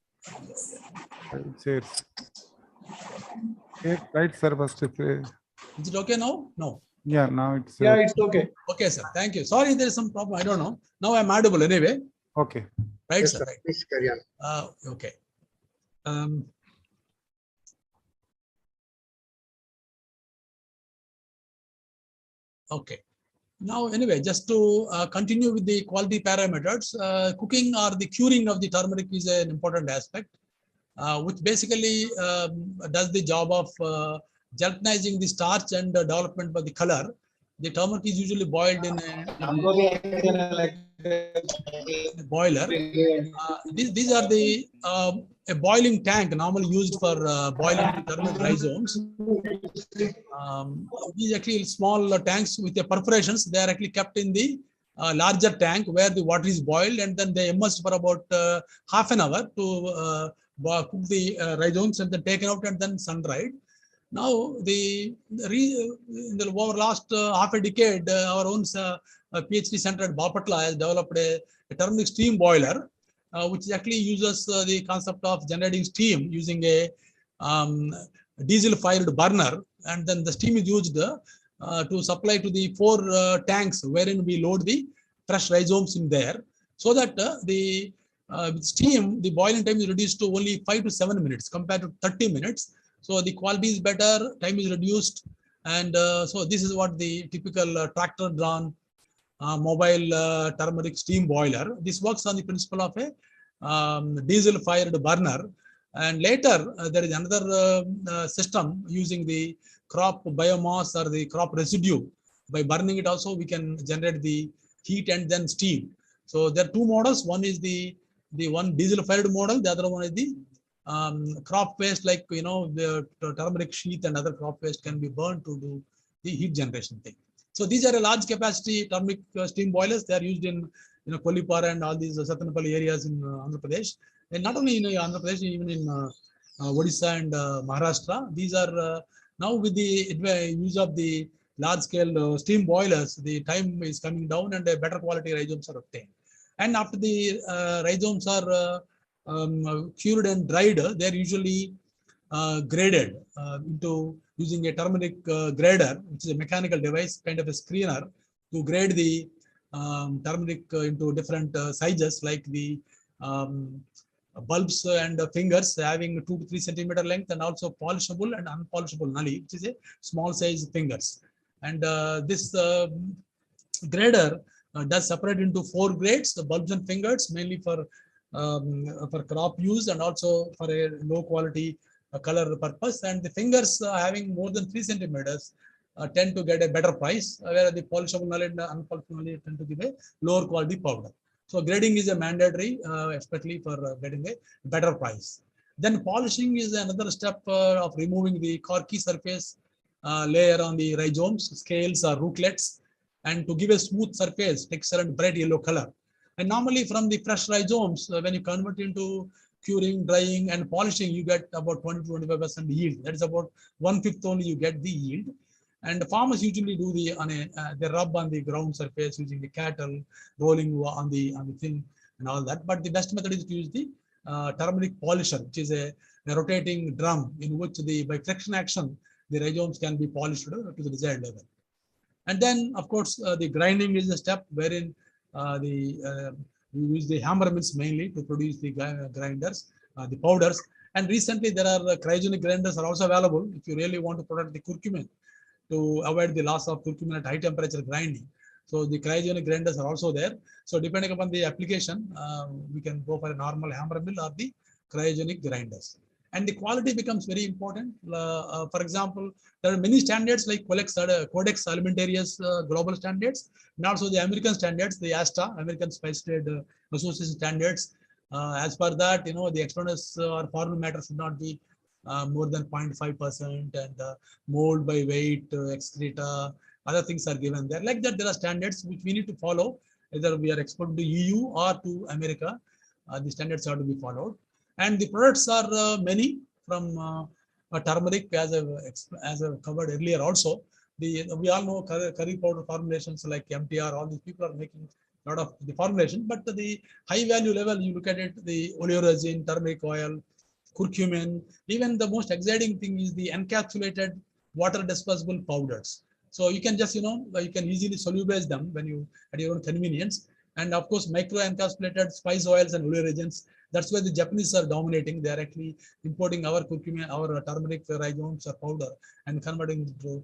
Speaker 4: Right, sir. First,
Speaker 5: is it okay now? No.
Speaker 4: Yeah, now it's.
Speaker 7: Yeah, it's okay.
Speaker 5: Okay, sir. Thank you. Sorry, there is some problem. I don't know. Now I'm audible anyway.
Speaker 4: Okay.
Speaker 5: Right,
Speaker 6: Yes,
Speaker 5: sir.
Speaker 6: sir.
Speaker 5: Right.
Speaker 6: Please carry on.
Speaker 5: Okay. Okay. Now, anyway, just to continue with the quality parameters, cooking or the curing of the turmeric is an important aspect, which basically does the job of gelatinizing the starch and development of the color. The turmeric is usually boiled in a boiler. These are the a boiling tank normally used for boiling the turmeric rhizomes. These actually small tanks with the perforations. They are actually kept in the larger tank where the water is boiled, and then they immersed for about half an hour to cook the rhizomes, and then taken out and then sun dried. Now, in the over last half a decade, our own PhD center at Bapatla has developed a turmeric steam boiler, which actually uses the concept of generating steam using a diesel-fired burner, and then the steam is used to supply to the 4 tanks wherein we load the fresh rhizomes in there, so that the steam, the boiling time is reduced to only 5 to 7 minutes compared to 30 minutes. So the quality is better, time is reduced, and so this is what the typical tractor-drawn mobile turmeric steam boiler. This works on the principle of a diesel fired burner. And later there is another system using the crop biomass or the crop residue. By burning it also we can generate the heat and then steam. So there are two models. One is the one diesel fired model. The other one is the crop waste, like the turmeric sheath and other crop waste can be burned to do the heat generation thing. So these are a large capacity turmeric steam boilers. They are used in Kolipara and all these Satanapalli areas in Andhra Pradesh, and not only in Andhra Pradesh, even in Odisha and Maharashtra. These are now with the use of the large scale steam boilers, the time is coming down and better quality rhizomes are obtained. And after the rhizomes are cured and dried, they are usually graded into using a turmeric grader, which is a mechanical device, kind of a screener, to grade the turmeric into different sizes, like the bulbs and fingers having 2 to 3 centimeter length, and also polishable and unpolishable nulli, which is a small size fingers. And this grader does separate into 4 grades: the bulbs and fingers, mainly for crop use and also for a low quality color purpose. And the fingers having more than 3 centimeters tend to get a better price, whereas the polishable nulli and unpolishable nulli tend to give a lower quality powder. So grading is a mandatory, especially for getting a better price. Then polishing is another step of removing the corky surface layer on the rhizomes, scales or rootlets, and to give a smooth surface, texture and bright yellow color. And normally from the fresh rhizomes, when you convert into curing, drying and polishing, you get about 20 to 25% yield. That is about 1/5 only you get the yield. And the farmers usually do they rub on the ground surface using the cattle, rolling on the thing and all that. But the best method is to use the turmeric polisher, which is a rotating drum in which by friction action, the rhizomes can be polished to the desired level. And then, of course, the grinding is a step wherein we use the hammer mills mainly to produce the grinders, the powders. And recently, there are cryogenic grinders are also available if you really want to protect the curcumin, to avoid the loss of curcumin at high temperature grinding. So the cryogenic grinders are also there. So depending upon the application, we can go for a normal hammer mill or the cryogenic grinders. And the quality becomes very important. For example, there are many standards like Codex Alimentarius global standards, and also the American standards, the ASTA, American Spice Trade Association standards. As per that, the externals or foreign matter should not be more than 0.5%, and mold by weight, excreta, other things are given there. Like that, there are standards which we need to follow. Either we are exporting to EU or to America, the standards have to be followed. And the products are many, from turmeric, as I've covered earlier also. We all know curry powder formulations like MTR, all these people are making a lot of the formulation, but the high value level, you look at it, the oleoresin, turmeric oil, curcumin, even the most exciting thing is the encapsulated water dispersible powders. So you can just, you can easily solubilize them at your own convenience. And of course, micro encapsulated spice oils and oleoresins. That's why the Japanese are dominating. They are actually importing our curcumin, our turmeric rhizomes or powder, and converting it to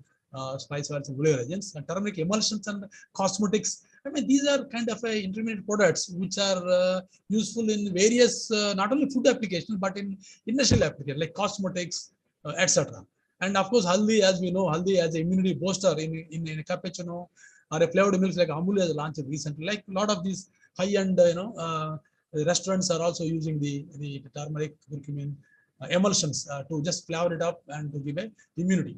Speaker 5: spice oils and oleoresins. And turmeric emulsions and cosmetics. I mean, these are kind of intermediate products which are useful in various, not only food applications, but in industrial applications like cosmetics, etc. And of course, haldi, as we know, haldi as an immunity booster in a cappuccino or a flavored milk like Amul has launched recently. Like a lot of these high-end, restaurants are also using the turmeric curcumin emulsions to just flavor it up and to give a immunity.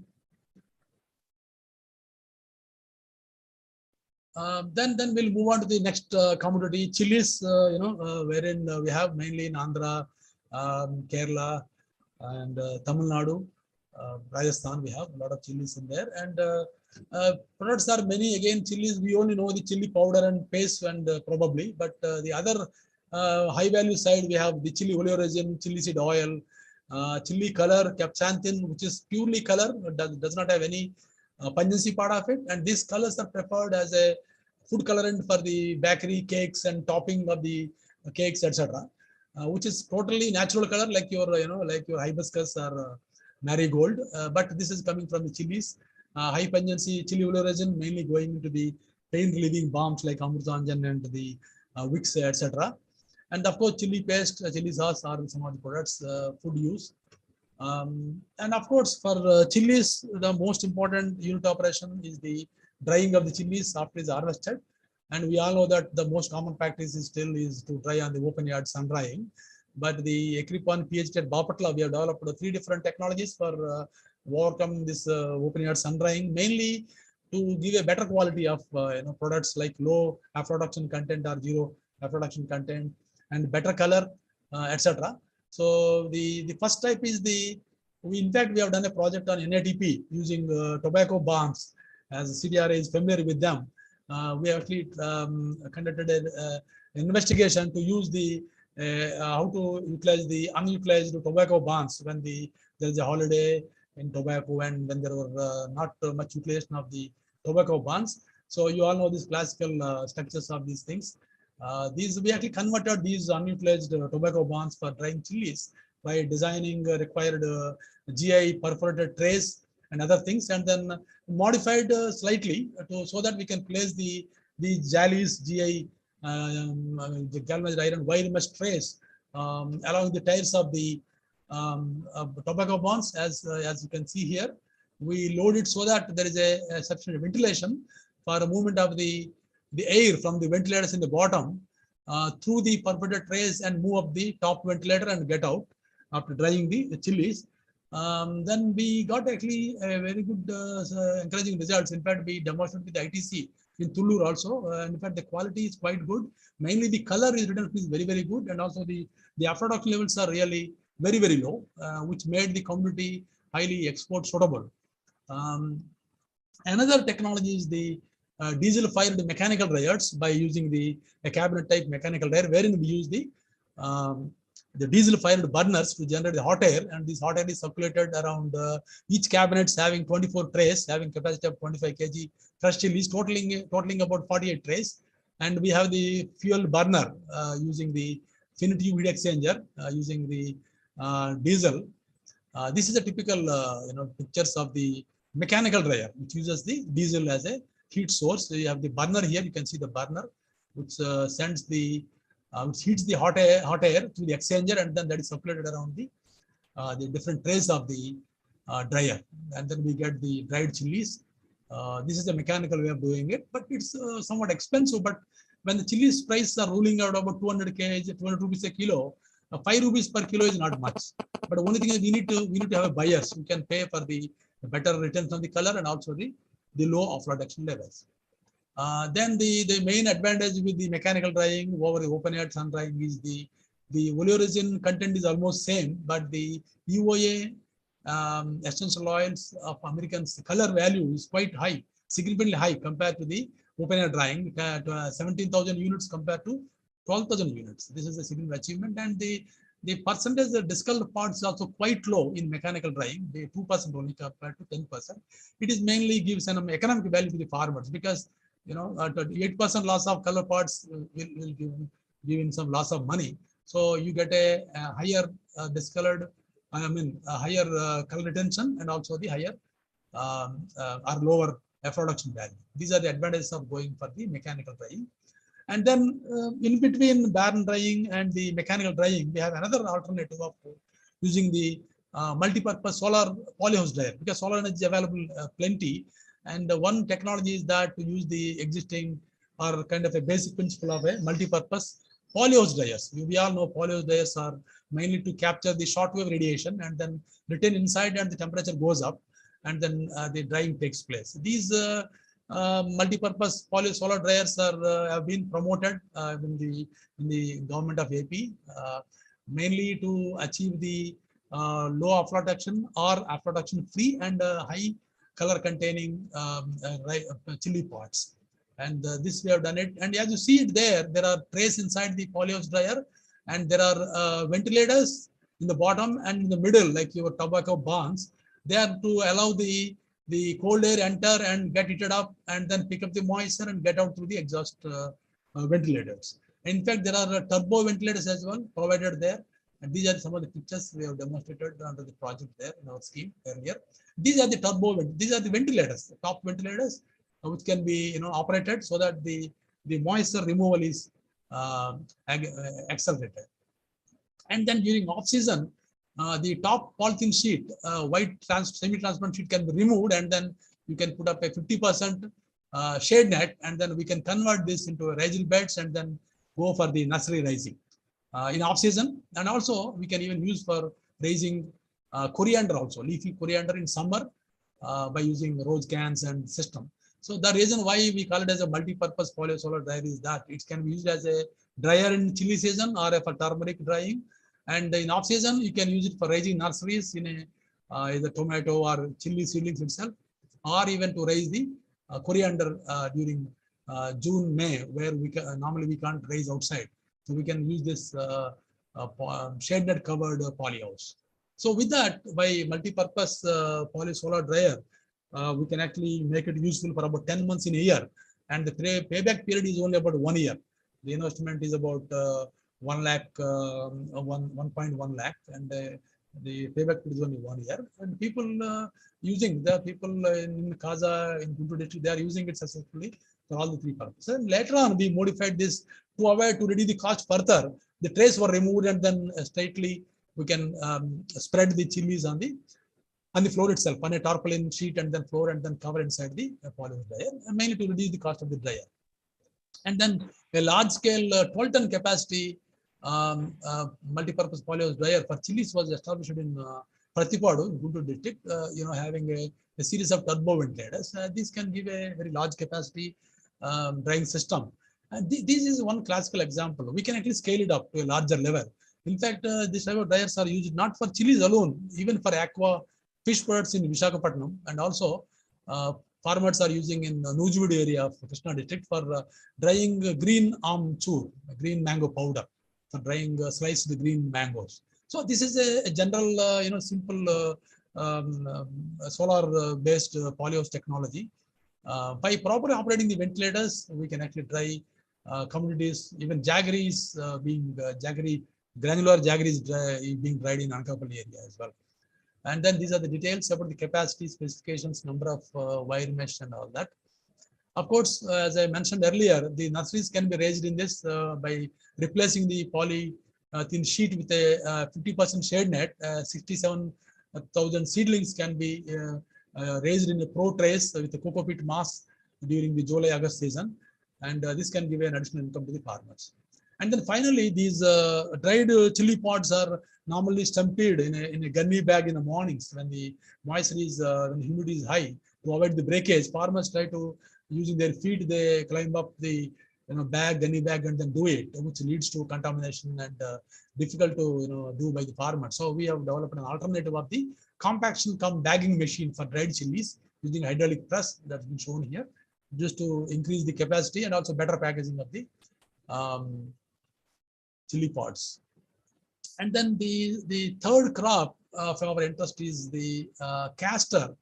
Speaker 5: Then we'll move on to the next commodity, chilies. Wherein we have mainly in Andhra, Kerala, and Tamil Nadu, Rajasthan. We have a lot of chilies in there, and products are many. Again, chilies, we only know the chili powder and paste, and probably, but the other high value side, we have the chili oleoresin, chili seed oil, chili color, capsanthin, which is purely color, does not have any pungency part of it, and these colors are preferred as a food colorant for the bakery cakes and topping of the cakes, etc., which is totally natural color, like your hibiscus or marigold, but this is coming from the chilies. High pungency chili oleoresin mainly going into the pain relieving balms like Amrutanjan and the Vicks, etc. And of course, chili paste, chili sauce are some of the products, food use. And of course, for chilies, the most important unit operation is the drying of the chilies after it is harvested. And we all know that the most common practice is still is to dry on the open yard sun drying. But the Ekripon PhD at Bapatla, we have developed 3 different technologies for overcome this open yard sun drying, mainly to give a better quality of products like low aflatoxin content or zero aflatoxin content and better color, etc. So the first type is in fact, we have done a project on NADP using tobacco bombs. As CDRA is familiar with them, we actually conducted an investigation to use how to utilize the unutilized tobacco bonds when there is a holiday in tobacco and when there were not much utilization of the tobacco bonds. So you all know these classical structures of these things. We actually converted these unutilized tobacco bonds for drying chilies by designing required GI perforated trays and other things, and then modified slightly so that we can place the Jalis GI the galvanized iron wire mesh trays along the tires of the tobacco bonds. As you can see here, we load it so that there is a sufficient ventilation for a movement of the air from the ventilators in the bottom through the perforated trays and move up the top ventilator and get out after drying the chilies. Then we got actually a very good encouraging results. In fact, we demonstrated with the ITC in Tullur also. And in fact, the quality is quite good. Mainly the color is written is very, very good. And also the aflatoxin levels are really very, very low, which made the community highly export suitable. Another technology is the diesel fired mechanical dryers by using a cabinet type mechanical dryer, wherein we use the diesel fired burners to generate the hot air, and this hot air is circulated around each cabinet having 24 trays having capacity of 25 kg fresh chilies, totaling about 48 trays. And we have the fuel burner using the finite heat exchanger using the diesel. This is a typical pictures of the mechanical dryer, which uses the diesel as a heat source. So you have the burner here. You can see the burner, which sends which heats the hot air through the exchanger, and then that is circulated around the different trays of the dryer, and then we get the dried chilies. This is the mechanical way of doing it, but it's somewhat expensive. But when the chilies prices are ruling out about 200 kg, 200 rupees a kilo, 5 rupees per kilo is not much. But the only thing is we need to have a buyers who can pay for the better returns on the color and also the low aflatoxin levels. Then the main advantage with the mechanical drying over the open air sun drying is the oleoresin content is almost same, but the EOA essential oils of Americans color value is quite high, significantly high compared to the open air drying, 17,000 units compared to 12,000 units. This is a significant achievement, and the percentage of discolored parts is also quite low in mechanical drying, the 2% only compared to 10%. It is mainly gives an economic value to the farmers because 8% loss of color parts will give in some loss of money. So you get a higher discolored, higher color retention and also the higher or lower aflatoxin value. These are the advantages of going for the mechanical drying. And then in between barren drying and the mechanical drying, we have another alternative of using the multi-purpose solar polyhouse dryer, because solar energy is available plenty. And one technology is that to use the existing or kind of a basic principle of a multi-purpose polyhouse dryers. We all know polyhouse dryers are mainly to capture the shortwave radiation and then retain inside, and the temperature goes up, and then the drying takes place. These multi-purpose solar dryers have been promoted in the government of AP, mainly to achieve the low aflatoxin or aflatoxin free and high color containing chili pots. And this we have done it. And as you see it there are trays inside the polyhouse dryer, and there are ventilators in the bottom and in the middle, like your tobacco bonds. They are to allow the cold air enter and get heated up and then pick up the moisture and get out through the exhaust ventilators. In fact, there are turbo ventilators as well provided there. And these are some of the pictures we have demonstrated under the project there in our scheme earlier. These are the these are the ventilators, the top ventilators. which can be operated so that the moisture removal is accelerated. And then during off season, the top polythene sheet, white semi-transparent sheet can be removed, and then you can put up a 50% shade net, and then we can convert this into a raised beds and then go for the nursery raising in off season. And also we can even use for raising coriander also, leafy coriander in summer by using rose cans and system. So the reason why we call it as a multi-purpose polyosolar dryer is that it can be used as a dryer in chili season or for turmeric drying. And in off season, you can use it for raising nurseries in either tomato or chili seedlings itself, or even to raise the coriander during June, May, where normally we can't raise outside. So we can use this shade net covered polyhouse. So with that, by multi-purpose polysolar dryer, we can actually make it useful for about 10 months in a year. And the payback period is only about 1 year. The investment is about 1 lakh, 1.1 lakh, and the payback period is only 1 year. And people in Kaza, in Guntur district, they are using it successfully for all the 3 purposes. And later on, we modified this to reduce the cost further. The trays were removed, and then straightly we can spread the chilies on the floor itself, on a tarpaulin sheet, and then floor, and then cover inside the polymer dryer, mainly to reduce the cost of the dryer. And then a large scale 12-ton capacity multi-purpose polyhouse dryer for chilies was established in Pratipadu, in Guntur district, having a series of turbo ventilators. This can give a very large capacity drying system. And this is one classical example. We can actually scale it up to a larger level. In fact, these type of dryers are used not for chilies alone, even for aqua fish products in Visakhapatnam, and also farmers are using in Nujwood area of Krishna district for drying green amchur, green mango powder, for drying sliced green mangoes. So this is a general, simple solar based polyhouse technology. By properly operating the ventilators, we can actually dry communities, even jaggeries granular jaggeries being dried in Anakapalli area as well. And then these are the details about the capacity, specifications, number of wire mesh and all that. Of course, as I mentioned earlier, the nurseries can be raised in this by replacing the polythene sheet with a 50% shade net. 67,000 seedlings can be raised in a pro trays with a coco peat mass during the July-August season. And this can give an additional income to the farmers. And then finally, these dried chili pods are normally stamped in a gunny bag in the mornings when the moisture is, when the humidity is high. To avoid the breakage, farmers try to, using their feet, they climb up the gunny bag, and then do it, which leads to contamination and difficult to do by the farmer. So we have developed an alternative of the compaction cum bagging machine for dried chilies using hydraulic press that's been shown here, just to increase the capacity and also better packaging of the chili pods. And then the third crop of our interest is the castor.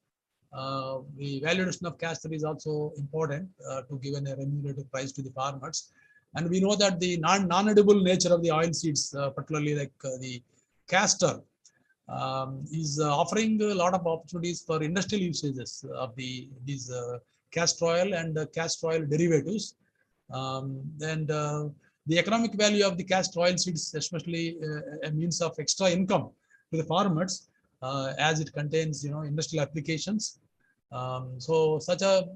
Speaker 5: The valuation of castor is also important to give a remunerative price to the farmers. And we know that the non-edible nature of the oil seeds, particularly like the castor, is offering a lot of opportunities for industrial usages of these castor oil and castor oil derivatives. The economic value of the castor oil seeds, especially a means of extra income to the farmers, as it contains, industrial applications. So such a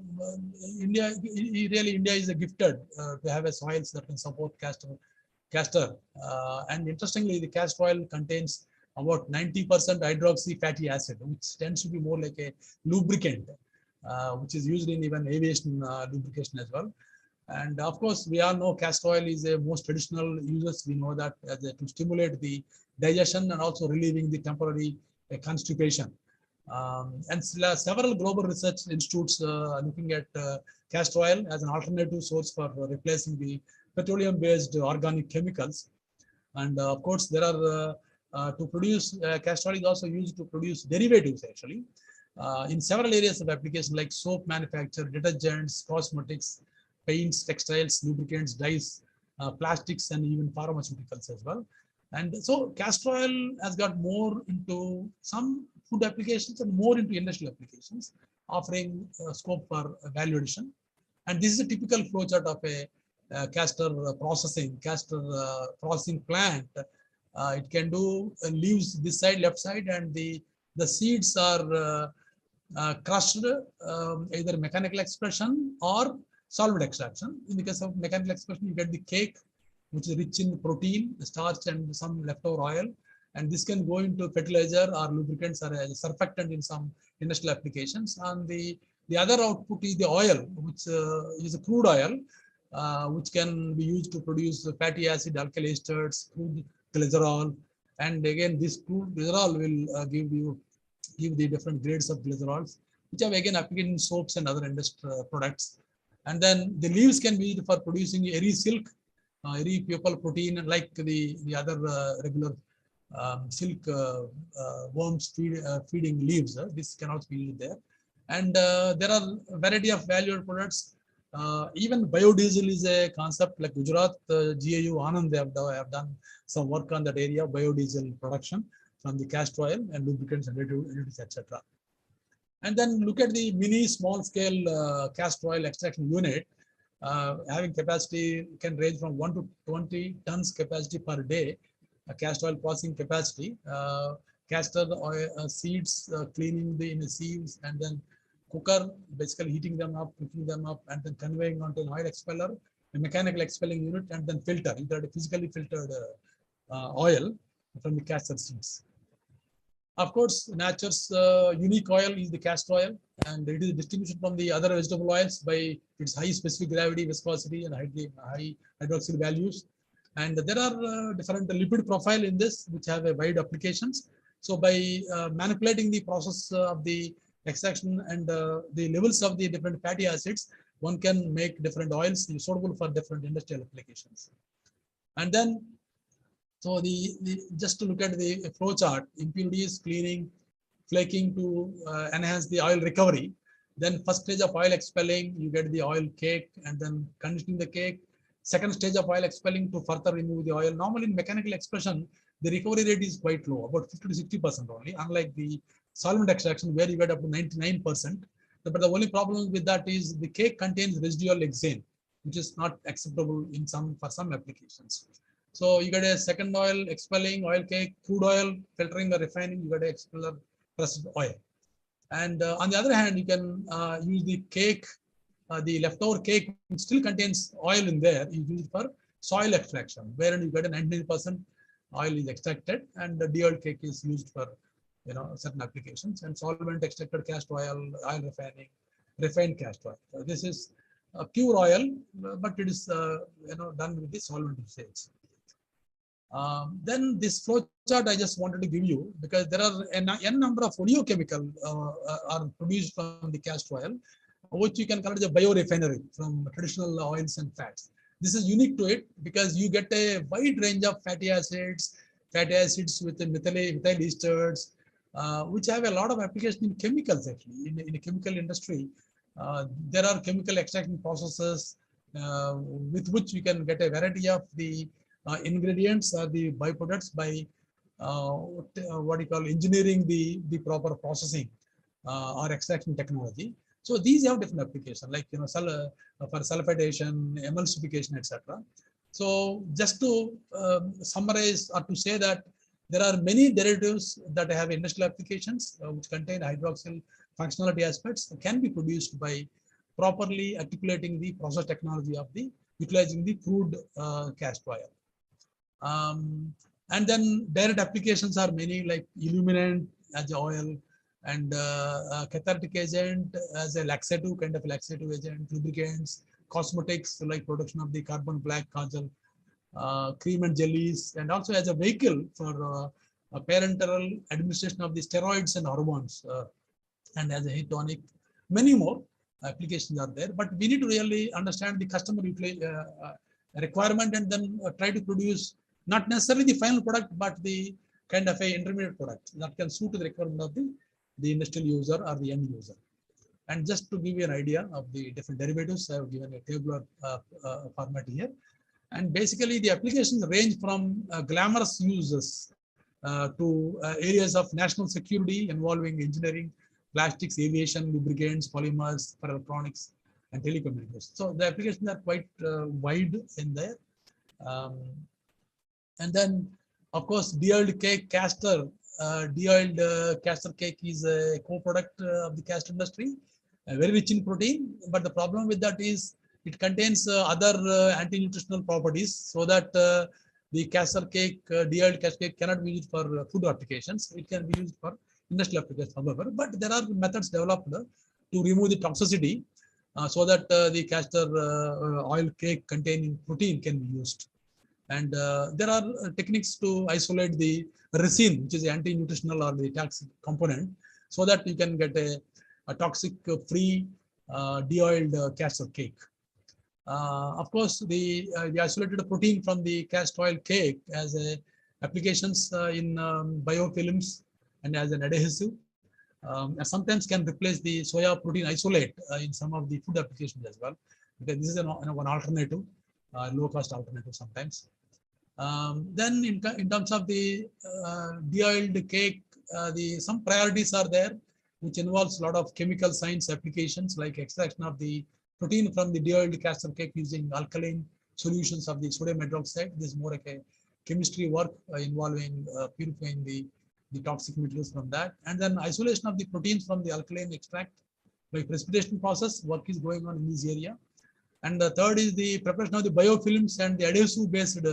Speaker 5: India is a gifted to have a soils that can support castor. And interestingly, the castor oil contains about 90% hydroxy fatty acid, which tends to be more like a lubricant, which is used in even aviation lubrication as well. And of course, we all know castor oil is a most traditional uses. We know that to stimulate the digestion and also relieving the temporary constipation. And several global research institutes looking at castor oil as an alternative source for replacing the petroleum-based organic chemicals. And of course, there are to produce castor oil is also used to produce derivatives actually in several areas of application like soap manufacture, detergents, cosmetics, paints, textiles, lubricants, dyes, plastics, and even pharmaceuticals as well. And so castor oil has got more into some food applications and more into industrial applications. offering scope for value addition. And this is a typical flowchart of a castor processing plant. It can do leaves this side, left side, and the seeds are crushed, either mechanical expression or solvent extraction. In the case of mechanical expression, you get the cake, which is rich in protein, starch, and some leftover oil. And this can go into fertilizer or lubricants or as a surfactant in some industrial applications. And the other output is the oil, which is a crude oil, which can be used to produce fatty acid, alkali esters, crude glycerol. And again, this crude glycerol will give the different grades of glycerols, which have again application in soaps and other industrial products. And then the leaves can be used for producing eri silk, eri pupal protein, like the other regular silk worms feeding leaves. This can also be used there. And there are a variety of valued products. Even biodiesel is a concept, like Gujarat GAU Anand, they have done some work on that area, biodiesel production from the castor oil and lubricants and additives, etc. And then look at the mini small scale castor oil extraction unit, having capacity can range from 1 to 20 tons capacity per day, castor oil processing capacity, castor oil seeds, cleaning the sieves, and then cooker, basically heating them up, cooking them up, and then conveying onto an oil expeller, a mechanical expelling unit, and then filter. You got a physically filtered oil from the castor seeds. Of course, nature's unique oil is the castor oil, and it is distinguished from the other vegetable oils by its high specific gravity, viscosity, and high hydroxyl values. And there are different lipid profile in this, which have a wide applications. So by manipulating the process of the extraction and the levels of the different fatty acids, one can make different oils suitable for different industrial applications. And then, so just to look at the flow chart, impurities, cleaning, flaking to enhance the oil recovery. Then first stage of oil expelling, you get the oil cake, and then conditioning the cake. Second stage of oil expelling to further remove the oil. Normally in mechanical expression, the recovery rate is quite low, about 50 to 60% only, unlike the solvent extraction where you get up to 99%. But the only problem with that is the cake contains residual hexane, which is not acceptable for some applications. So you get a second oil expelling, oil cake, crude oil, filtering or refining, you get a expeller pressed oil. And on the other hand, you can use the cake, the leftover cake, which still contains oil in there, you use it for soil extraction, wherein you get a 99% oil is extracted, and the de-oiled cake is used for certain applications, and solvent extracted castor oil, oil refining, refined castor oil. So this is pure oil, but it is done with the solvent usage. Then this flow chart I just wanted to give you, because there are n number of oleochemical are produced from the castor oil, which you can call it a biorefinery from traditional oils and fats. This is unique to it because you get a wide range of fatty acids with the methyl esters, which have a lot of application in chemicals actually. In the chemical industry, there are chemical extraction processes with which you can get a variety of the ingredients or the byproducts by what you call engineering the proper processing or extraction technology. So these have different applications, like for sulfidation, emulsification, etc. So just to summarize or to say that there are many derivatives that have industrial applications which contain hydroxyl functionality aspects can be produced by properly articulating the process technology of utilizing the crude castor oil. And then direct applications are many, like illuminant as an oil, and cathartic agent as a laxative, kind of laxative agent, lubricants, cosmetics like production of the carbon black kajal, cream and jellies, and also as a vehicle for parenteral administration of the steroids and hormones, and as a heat tonic. Many more applications are there, but we need to really understand the customer requirement and then try to produce not necessarily the final product, but the kind of a intermediate product that can suit the requirement of the industrial user or the end user. And just to give you an idea of the different derivatives, I have given a tabular format here. And basically the applications range from glamorous uses to areas of national security involving engineering, plastics, aviation, lubricants, polymers for electronics and telecommunications. So the applications are quite wide in there. And then, of course, de-oiled cake caster. De-oiled caster cake is a co-product of the caster industry, very rich in protein. But the problem with that is it contains other anti-nutritional properties, so that the caster cake, de-oiled caster cake, cannot be used for food applications. It can be used for industrial applications, however. But there are methods developed to remove the toxicity, so that the castor oil cake containing protein can be used. And there are techniques to isolate the resin, which is the anti-nutritional or the toxic component, so that you can get a toxic-free de-oiled castor cake. Of course, the isolated protein from the castor oil cake has applications in biofilms and as an adhesive, and sometimes can replace the soya protein isolate in some of the food applications as well, because this is an alternative, low-cost alternative sometimes. Then in terms of the de-oiled cake, some priorities are there, which involves a lot of chemical science applications, like extraction of the protein from the de-oiled castor cake using alkaline solutions of the sodium hydroxide. This is more like a chemistry work involving purifying the toxic materials from that. And then isolation of the proteins from the alkaline extract by precipitation process. Work is going on in this area. And the third is the preparation of the biofilms and the adhesive-based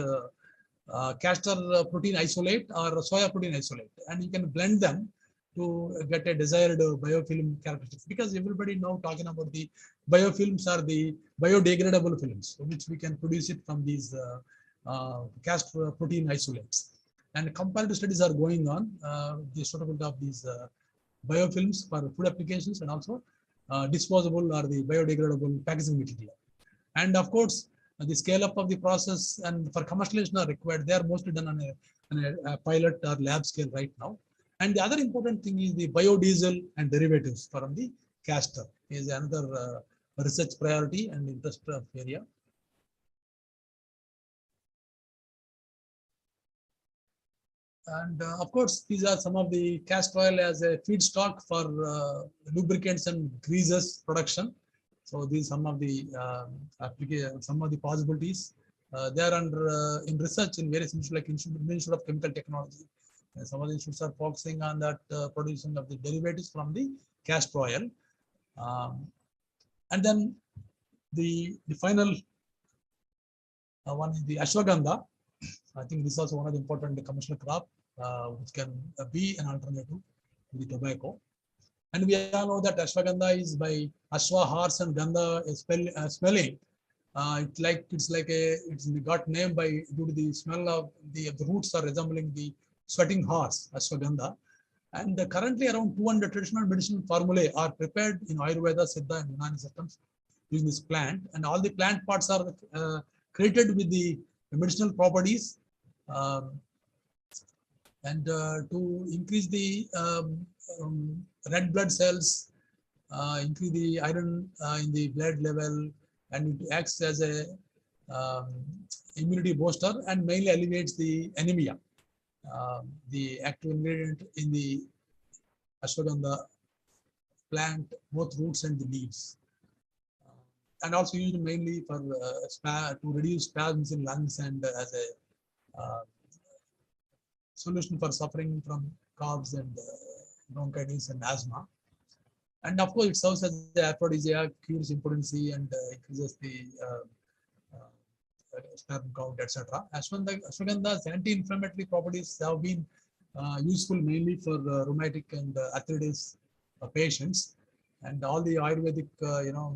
Speaker 5: castor protein isolate or soya protein isolate, and you can blend them to get a desired biofilm characteristics, because everybody now talking about the biofilms are the biodegradable films, which we can produce it from these castor protein isolates. And comparative studies are going on the suitability of these biofilms for food applications, and also disposable or the biodegradable packaging material. And of course, the scale up of the process and for commercialization are required. They are mostly done on a pilot or lab scale right now. And the other important thing is the biodiesel and derivatives from the castor is another research priority and interest of area. And of course, these are some of the castor oil as a feedstock for lubricants and greases production. So these some of the possibilities. They are under in research in various institutes, like Institute of Chemical Technology. Some of the institutes are focusing on that producing of the derivatives from the castor oil. And then the final one is the ashwagandha. I think this is also one of the important commercial crop, which can be an alternative to the tobacco. And we all know that ashwagandha is by ashwa, horse, and gandha smelling. It's got name by due to the smell of the roots are resembling the sweating horse, ashwagandha. And currently around 200 traditional medicinal formulae are prepared in Ayurveda, Siddha, and Unani systems using this plant. And all the plant parts are created with the medicinal properties. And to increase the red blood cells, increase the iron in the blood level, and it acts as a immunity booster and mainly alleviates the anemia. The active ingredient in the ashwagandha plant, both roots and the leaves, and also used mainly for to reduce spasms in lungs and as a solution for suffering from coughs and bronchitis and asthma. And of course, it serves as the aphrodisiac, cures impotency, and increases the sperm count, etc. Ashwagandha's anti-inflammatory properties have been useful mainly for rheumatic and arthritis patients. And all the Ayurvedic,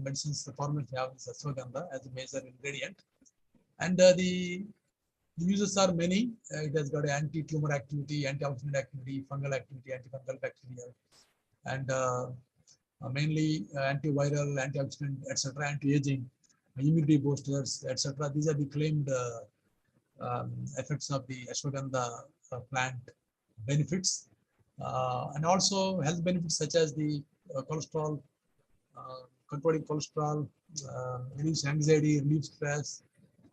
Speaker 5: medicines, the formulations have this ashwagandha as a major ingredient. And the uses are many. It has got anti-tumor activity, antioxidant activity, fungal activity, antifungal bacterial, and mainly antiviral, antioxidant, etc., anti-aging, immunity boosters, etc. These are the claimed effects of the ashwagandha plant benefits, and also health benefits such as the cholesterol, controlling cholesterol, reduce anxiety, relieve stress,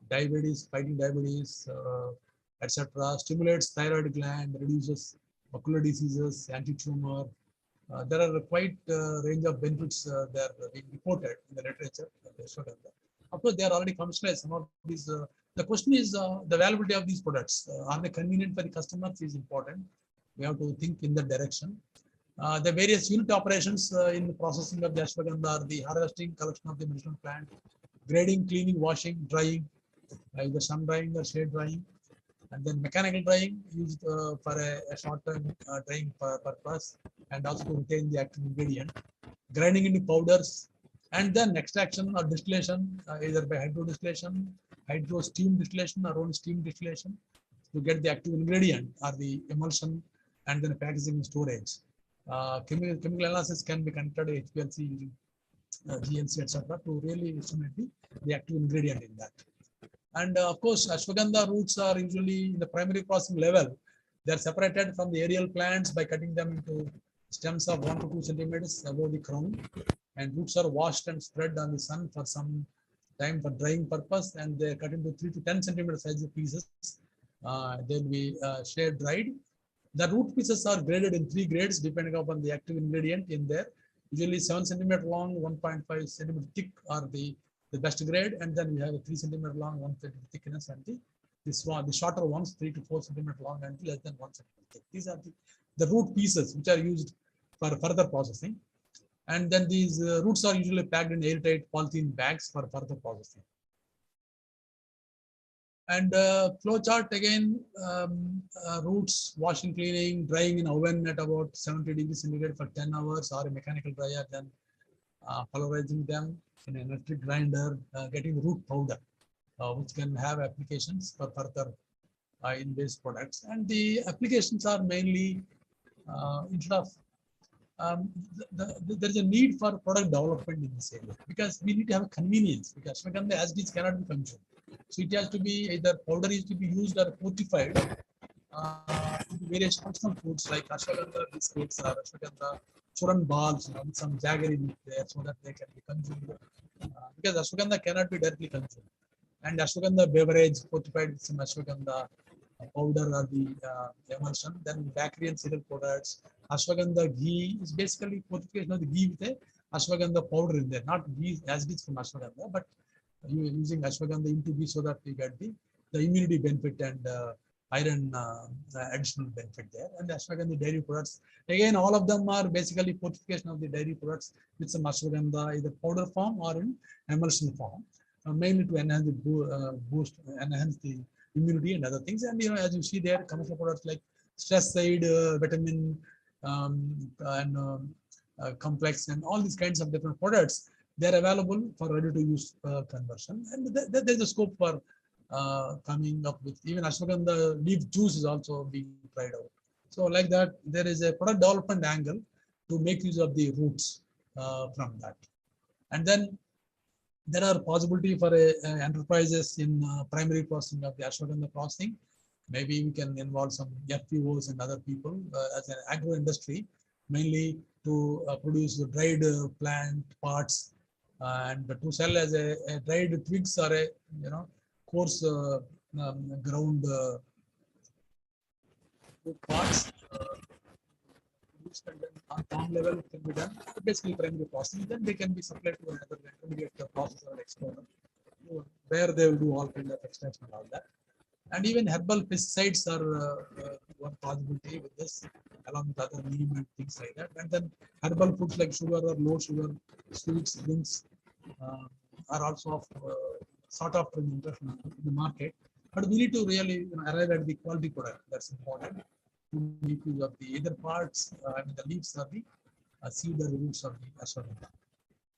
Speaker 5: diabetes, fighting diabetes, etc. Stimulates thyroid gland, reduces ocular diseases, anti-tumor, There are quite range of benefits that are being reported in the literature. Of course, they are already commercialized. Some of these. The question is the valuability of these products. Are they convenient for the customers is important. We have to think in that direction. The various unit operations in the processing of the ashwagandha are the harvesting, collection of the medicinal plant, grading, cleaning, washing, drying, either sun drying or shade drying, and then mechanical drying used for a short-term drying purpose and also to retain the active ingredient, grinding into powders, and then extraction or distillation either by hydro distillation, hydro steam distillation, or own steam distillation to get the active ingredient or the emulsion, and then packaging and storage. Chemical analysis can be conducted HPLC using GNC, etc., to really estimate the active ingredient in that. And of course, ashwagandha roots are usually in the primary processing level. They are separated from the aerial plants by cutting them into stems of 1 to 2 centimeters above the crown. And roots are washed and spread on the sun for some time for drying purpose. And they are cut into 3 to 10 centimeter size pieces. They will be shade dried. The root pieces are graded in 3 grades depending upon the active ingredient in there. Usually 7 centimeter long, 1.5 centimeter thick are the best grade, and then we have a 3 centimeter long, 1 centimeter thickness, and the shorter ones 3 to 4 centimeter long and less than 1 centimeter thick. These are the root pieces which are used for further processing, and then these roots are usually packed in airtight polythene bags for further processing. And flow chart again, roots, washing, cleaning, drying in oven at about 70 degrees centigrade for 10 hours, or a mechanical dryer, then pulverizing them in an electric grinder, getting the root powder, which can have applications for further in-based products. And the applications are mainly instead of there is a need for product development in this area, because we need to have a convenience, because ashwagandha as it is cannot be consumed. So it has to be either powder is to be used or fortified various functional foods like ashwagandha biscuits or ashwagandha churan balls, with some jaggery in there, so that they can be consumed. Because ashwagandha cannot be directly consumed. And ashwagandha beverage fortified with some ashwagandha powder or the emulsion. Then bakery and cereal products. Ashwagandha ghee is basically fortification of the ghee with a ashwagandha powder in there, not ghee as it is from ashwagandha, but you are using ashwagandha into ghee so that you get the immunity benefit and iron additional benefit there. And the ashwagandha dairy products, again, all of them are basically fortification of the dairy products with some ashwagandha either powder form or in emulsion form, mainly to enhance the enhance the immunity and other things. And as you see there, commercial products like stress aid, vitamin and complex, and all these kinds of different products, they're available for ready-to-use conversion, and there's a scope for coming up with even ashwagandha leaf juice is also being tried out. So like that, there is a product development angle to make use of the roots from that. And then there are possibility for enterprises in primary processing of the ashwagandha processing. Maybe we can involve some FPOs and other people as an agro industry, mainly to produce the dried plant parts and to sell as a dried twigs or a coarse ground parts. And then on farm level it can be done, basically primary processing. Then they can be supplied to another intermediate processor or exporter, where they will do all kind of extraction and all that. And even herbal pesticides are one possibility with this, along with other neem and things like that. And then herbal foods like sugar or low sugar sweets, drinks are also of sought after in the market. But we need to really arrive at the quality product. That's important. To make use of the either parts, the leaves or the seed or the roots of the ashwagandha.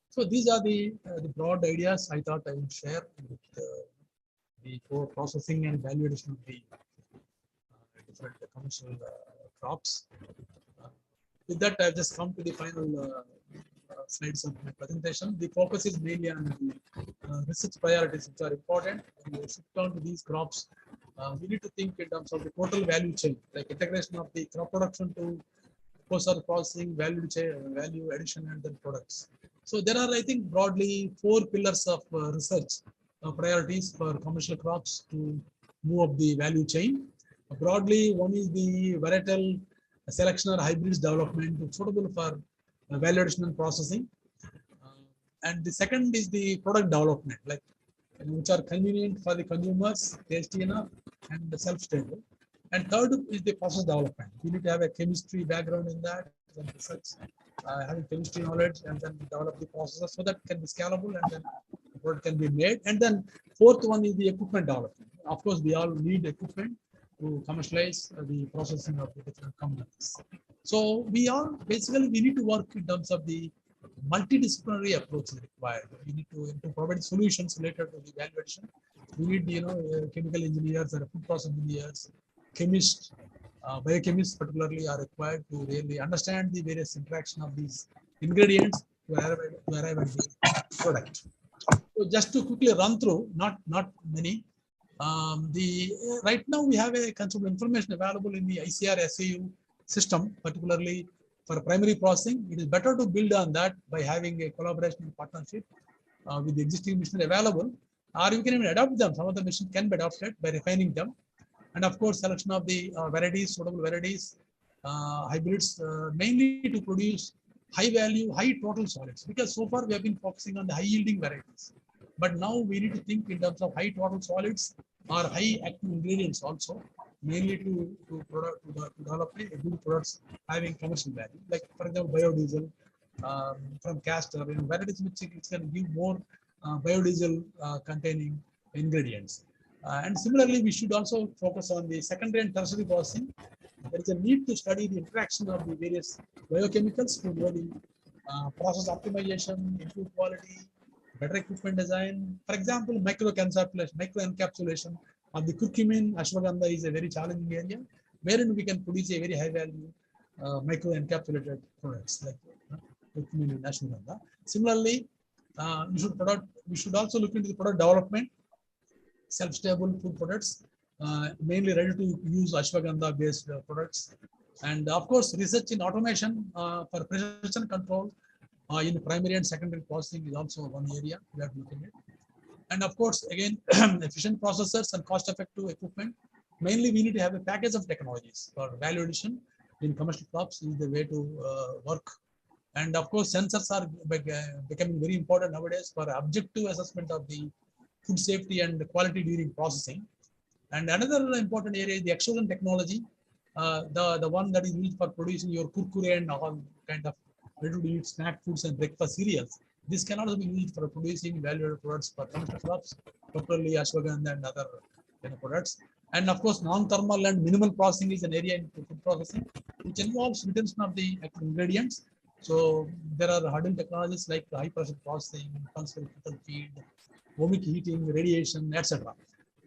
Speaker 5: So these are the broad ideas I thought I would share with the core processing and value addition of the different commercial crops. With that, I've just come to the final slides of my presentation. The focus is mainly on the research priorities which are important. And we shift on to these crops. We need to think in terms of the total value chain, like integration of the crop production to post processing, value chain, value addition, and then products. So there are, I think, broadly 4 pillars of research priorities for commercial crops to move up the value chain. Broadly, one is the varietal selection or hybrids development suitable for value addition and processing. And the second is the product development, like which are convenient for the consumers, tasty enough, and self-stable. And third is the process development. You need to have a chemistry background in that, and research, having chemistry knowledge, and then develop the processes so that it can be scalable and then the product can be made. And then fourth one is the equipment development. Of course, we all need equipment to commercialize the processing of the different companies. So we need to work in terms of the multidisciplinary approach required. We need to provide solutions related to the value addition. We need, chemical engineers or food process engineers, chemists, biochemists particularly are required to really understand the various interaction of these ingredients to arrive at the product. So just to quickly run through, not many. Right now we have a considerable information available in the ICAR-SAU system, particularly for primary processing. It is better to build on that by having a collaboration and partnership with the existing machines available, or you can even adopt them. Some of the machines can be adopted by refining them. And of course, selection of the varieties, suitable varieties, hybrids, mainly to produce high value, high total solids, because so far we have been focusing on the high yielding varieties. But now we need to think in terms of high total solids or high active ingredients also, mainly to develop a good products having commercial value, like for example biodiesel from castor, varieties which can give more biodiesel containing ingredients. And similarly, we should also focus on the secondary and tertiary processing. There is a need to study the interaction of the various biochemicals to know the process optimization, improve quality, better equipment design. For example, microencapsulation of the curcumin ashwagandha is a very challenging area, wherein we can produce a very high value microencapsulated products like curcumin and ashwagandha. Similarly, we should also look into the product development, self-stable food products, mainly ready to use ashwagandha based products. And of course, research in automation for precision control in primary and secondary processing is also one area we are looking at. And of course, again, efficient processors and cost-effective equipment. Mainly, we need to have a package of technologies for value addition in commercial crops is the way to work. And of course, sensors are becoming very important nowadays for objective assessment of the food safety and quality during processing. And another important area is the extrusion technology, the one that is used for producing your kurkure and all kind of ready-to-eat snack foods and breakfast cereals. This can also be used for producing value-added products for commercial crops, particularly ashwagandha and other products. And of course, non-thermal and minimal processing is an area in food processing, which involves retention of the active ingredients. So there are hardened technologies like high-pressure processing, pulse feed, ohmic heating, radiation, etc.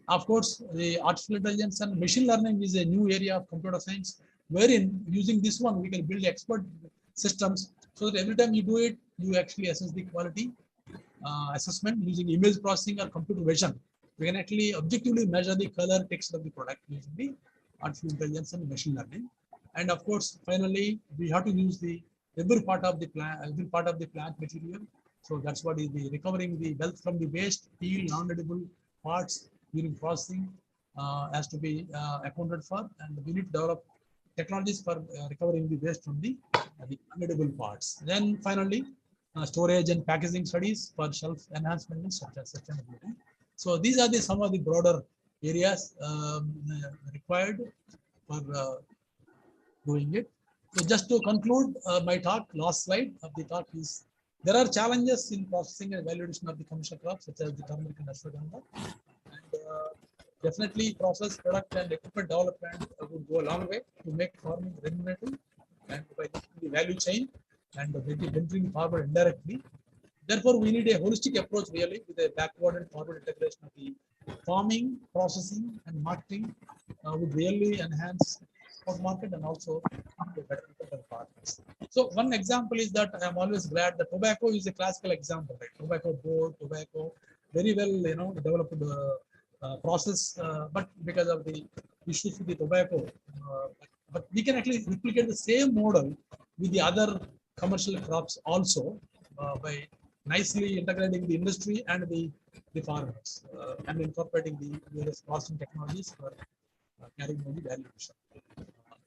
Speaker 5: Of course, the artificial intelligence and machine learning is a new area of computer science, wherein using this one, we can build expert systems so that every time you do it, you actually assess the quality assessment using image processing or computer vision. We can actually objectively measure the color, texture of the product using the artificial intelligence and machine learning. And of course, finally, we have to use the every part of the plant material. So that's what is the recovering the wealth from the waste, peel, non-edible parts during processing has to be accounted for, and we need to develop technologies for recovering the waste from the non-edible parts. Then finally, storage and packaging studies for shelf enhancement and sustainability. So these are some of the broader areas required for doing it. So just to conclude my talk, last slide of the talk is, there are challenges in processing and value addition of the commercial crops, such as the turmeric and ashwagandha. And definitely process, product and equipment development would go a long way to make farming remunerative and by the value chain and venturing forward indirectly. Therefore, we need a holistic approach really with a backward and forward integration of the farming, processing and marketing would really enhance our market and also better partners. So one example is that I am always glad that tobacco is a classical example, right? Tobacco board, tobacco, very well, developed process, but because of the issues with the tobacco, but we can actually replicate the same model with the other commercial crops also by nicely integrating the industry and the farmers and incorporating the various processing technologies for carrying on the value addition.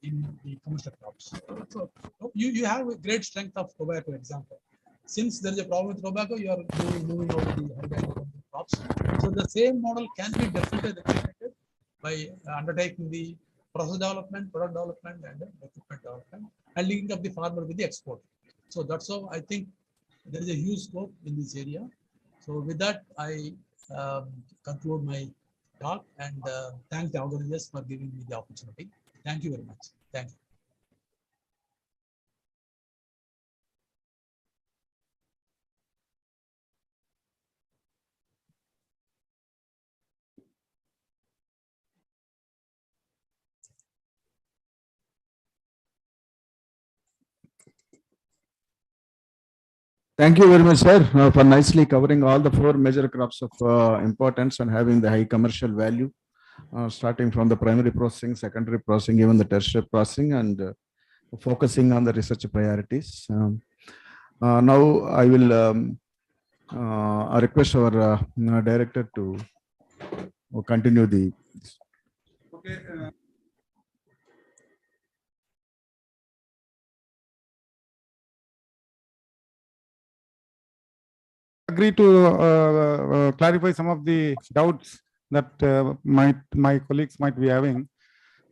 Speaker 5: in the commercial crops. So you have a great strength of tobacco example. Since there is a problem with tobacco, you are moving over the high value crops. So the same model can be definitely replicated by undertaking the process development, product development, and equipment development, and linking up the farmer with the export. So that's how I think there is a huge scope in this area. So with that, I conclude my talk and thank the organizers for giving me the opportunity. Thank you very much. Thank you.
Speaker 3: Thank you very much, sir, for nicely covering all the 4 major crops of importance and having the high commercial value, starting from the primary processing, secondary processing, even the tertiary processing, and focusing on the research priorities. Now, I will request our director to continue the.
Speaker 4: Okay. Agree to clarify some of the doubts that my colleagues might be having.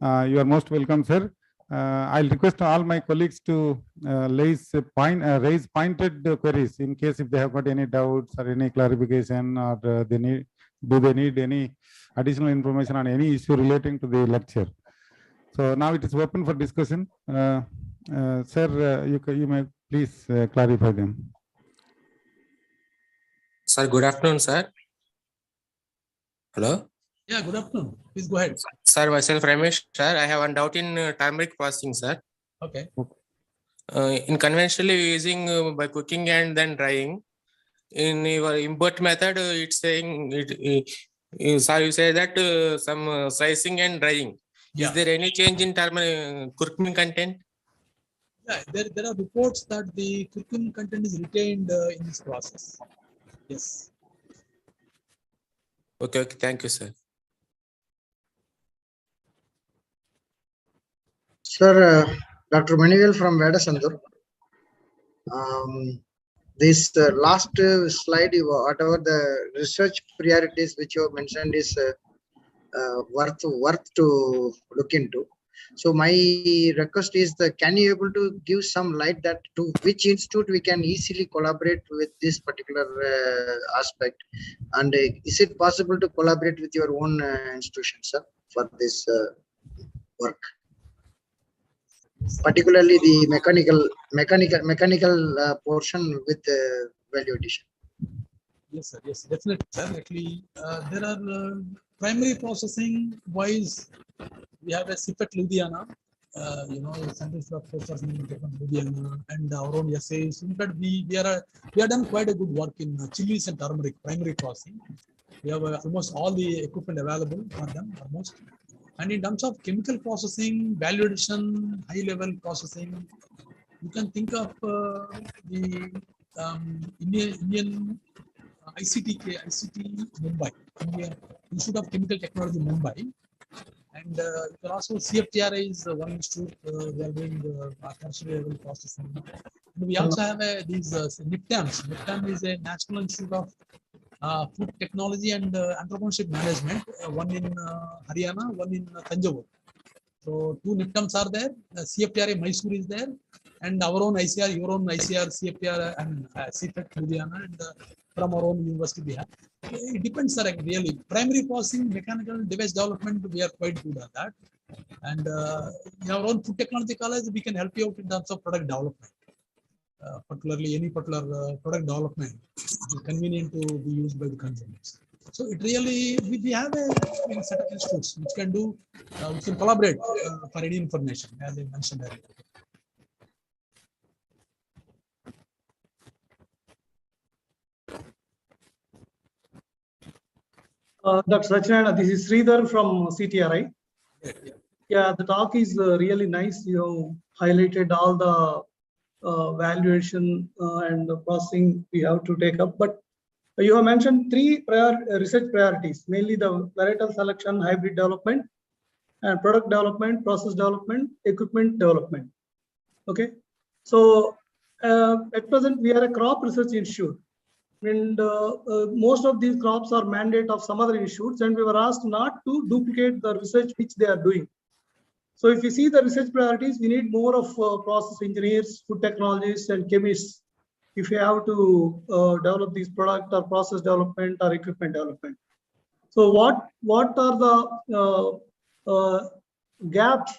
Speaker 4: You are most welcome, sir. I'll request all my colleagues to raise pointed queries in case if they have got any doubts or any clarification, or they need any additional information on any issue relating to the lecture. So now it is open for discussion. Sir, you may please clarify them.
Speaker 9: Sir, good afternoon, sir. Hello.
Speaker 5: Yeah, good afternoon. Please go ahead.
Speaker 9: Sir, myself Ramesh, sir. I have one doubt in turmeric processing, sir.
Speaker 5: Okay.
Speaker 9: In conventionally using by cooking and then drying. In your import method, it's saying sir, you say that some slicing and drying.
Speaker 5: Yeah.
Speaker 9: Is there any change in curcumin content?
Speaker 5: Yeah, there are reports that the curcumin content is retained in this process. Yes.
Speaker 9: Okay, thank you, sir.
Speaker 6: Sir, Dr. Manivel from Vedasandur. This last slide, whatever the research priorities which you have mentioned is worth to look into. So my request is that can you able to give some light that to which institute we can easily collaborate with this particular aspect, and is it possible to collaborate with your own institution, sir, for this work, particularly the mechanical portion with value addition?
Speaker 5: Yes, sir. Yes, definitely, sir. Actually, there are primary processing wise. We have a CPET Ludhiana, Central for Processing Ludhiana, and our own essays. In fact, we have done quite a good work in chilies and turmeric primary processing. We have almost all the equipment available for them, almost. And in terms of chemical processing, value addition, high level processing, you can think of the Indian ICT Mumbai, Indian Institute of Chemical Technology Mumbai. And you can also CFTRI is one institute. They are doing tertiary level processing. And we also have these NIPTAMs. NIPTAM is a National Institute of Food Technology and Entrepreneurship Management. One in Haryana, one in Tanjavur. So 2 NIPTAMs are there. CFTRI Mysore is there, and our own ICR, your own ICR, CFTR, and CPET Ludhiana, and from our own university we have. It depends, sir. Really, primary processing, mechanical device development, we are quite good at that. And in our own food technology college, we can help you out in terms of product development. Particularly any particular product development is convenient to be used by the consumers. So it really, we have a set of institutes which can do, we can collaborate for any information, as I mentioned earlier.
Speaker 7: Dr. Sachinarayana, this is Sridhar from CTRI. Yeah, the talk is really nice. You highlighted all the valuation and the processing we have to take up. But you have mentioned 3 research priorities, mainly the varietal selection, hybrid development, and product development, process development, equipment development. Okay. So at present, we are a crop research institute. And most of these crops are mandate of some other institutes, and we were asked not to duplicate the research which they are doing. So if you see the research priorities, we need more of process engineers, food technologists, and chemists if you have to develop these product or process development or equipment development. So what are the gaps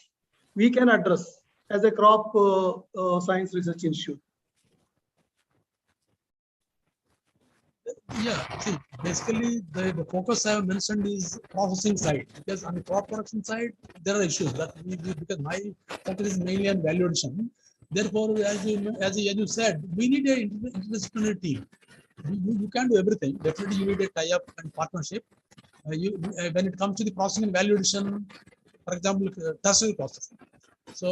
Speaker 7: we can address as a crop science research institute?
Speaker 5: Yeah, see, basically the focus I have mentioned is processing side, because on the crop production side there are issues that because my focus is mainly on value addition. Therefore, as you said, we need a interdisciplinary team. You can't do everything. Definitely, you need a tie-up and partnership. When it comes to the processing and value addition, for example, tertiary processing. So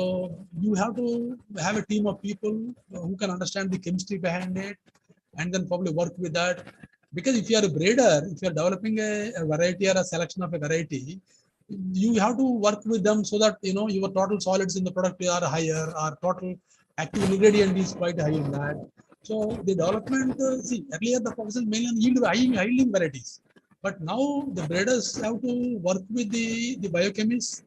Speaker 5: you have to have a team of people who can understand the chemistry behind it, and then probably work with that. Because if you are a breeder, if you are developing a variety or a selection of a variety, you have to work with them so that your total solids in the product are higher, or total active ingredient is quite high in that. So the development, see, earlier the focus is mainly on yielding varieties, but now the breeders have to work with the biochemists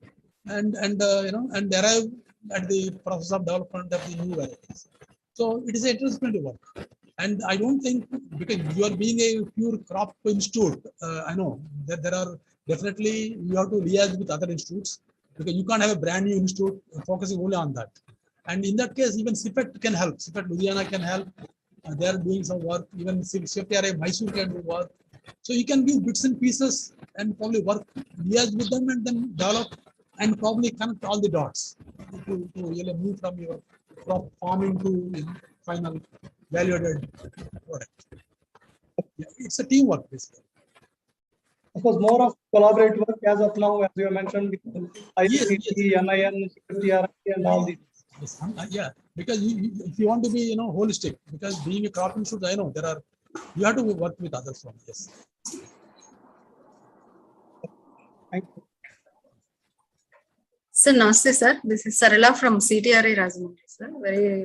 Speaker 5: and arrive at the process of development of the new varieties. So it is an interdisciplinary work. And I don't think, because you are being a pure crop institute, I know that there are definitely, you have to liaise with other institutes, because you can't have a brand new institute focusing only on that. And in that case, even CPET can help. CPET Ludhiana can help. They are doing some work. Even CFTRI Mysore can do work. So you can give bits and pieces and probably work, liaise with them, and then develop and probably connect all the dots to really move from your crop farming to final value-added product. Yeah, it's a teamwork, basically.
Speaker 7: Of course, more of collaborative work as of now, as you mentioned, with ICT, NIN, CFTRI, and all these.
Speaker 5: Yes, yeah, because if you want to be, holistic, because being a crop institute, I know you have to work with others. Yes.
Speaker 7: Thank you.
Speaker 8: Sir, Namaste, sir. This is Sarala from CTRI Rajahmundry, sir.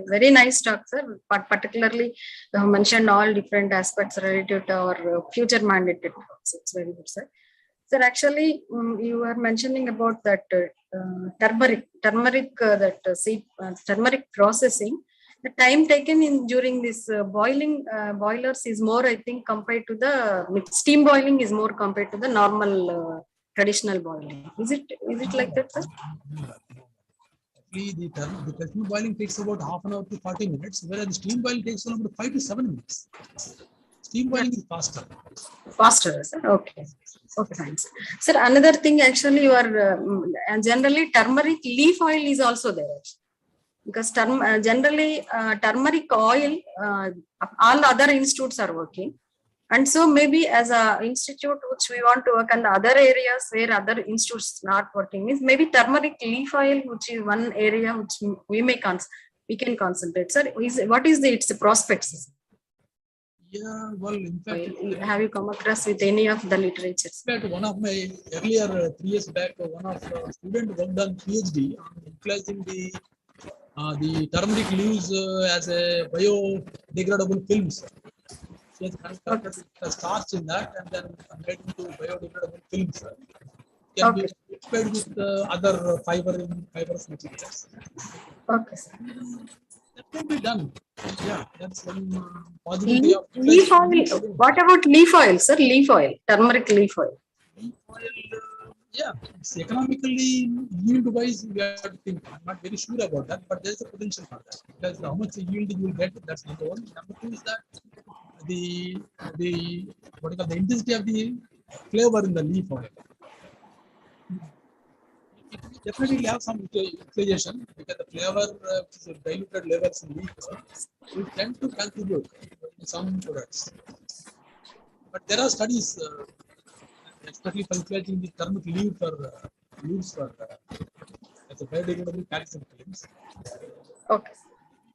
Speaker 8: Very nice talk, sir. But particularly, you have mentioned all different aspects related to our future mandated crops. It's very good, sir. Sir, actually, you were mentioning about that turmeric processing. The time taken in during this boiling boilers is more, I think, compared to the steam boiling is more compared to the normal traditional boiling. Is it like that, sir?
Speaker 5: Actually, the traditional boiling takes about half an hour to 40 minutes, whereas the steam boiling takes about 5 to 7 minutes. Steam boiling is faster.
Speaker 8: Faster, sir. Okay. Okay, thanks. Sir, another thing, actually, you are generally turmeric leaf oil is also there. Because generally turmeric oil, all other institutes are working. And so maybe as an institute which we want to work on the other areas where other institutes not working, means maybe turmeric leaf oil, which is one area which we can concentrate. Sir, what is its prospects?
Speaker 5: Yeah, well, in fact,
Speaker 8: have you come across with any of the literature?
Speaker 5: In fact, one of my earlier 3 years back, one of student worked on PhD on utilizing the turmeric leaves as a biodegradable films. She has converted the starch in that and then made into biodegradable films. Can be mixed with other fibrous materials.
Speaker 8: Okay.
Speaker 5: That can be done. Yeah, that's one possibility of
Speaker 8: leaf oil. What about leaf oil, sir? Leaf oil, turmeric leaf oil.
Speaker 5: Leaf oil, yeah, it's economically yield-wise, we have to think. I'm not very sure about that, but there's a potential for that. Because how much yield you will get, that's number one. Number two is that the intensity of the flavor in the leaf oil. It will definitely have some utilization, because the flavor, diluted levels in leaf oil, will tend to contribute in some products. But there are studies, especially for utilizing the turmeric leaves for as a biodegradable calcium films.
Speaker 8: Okay.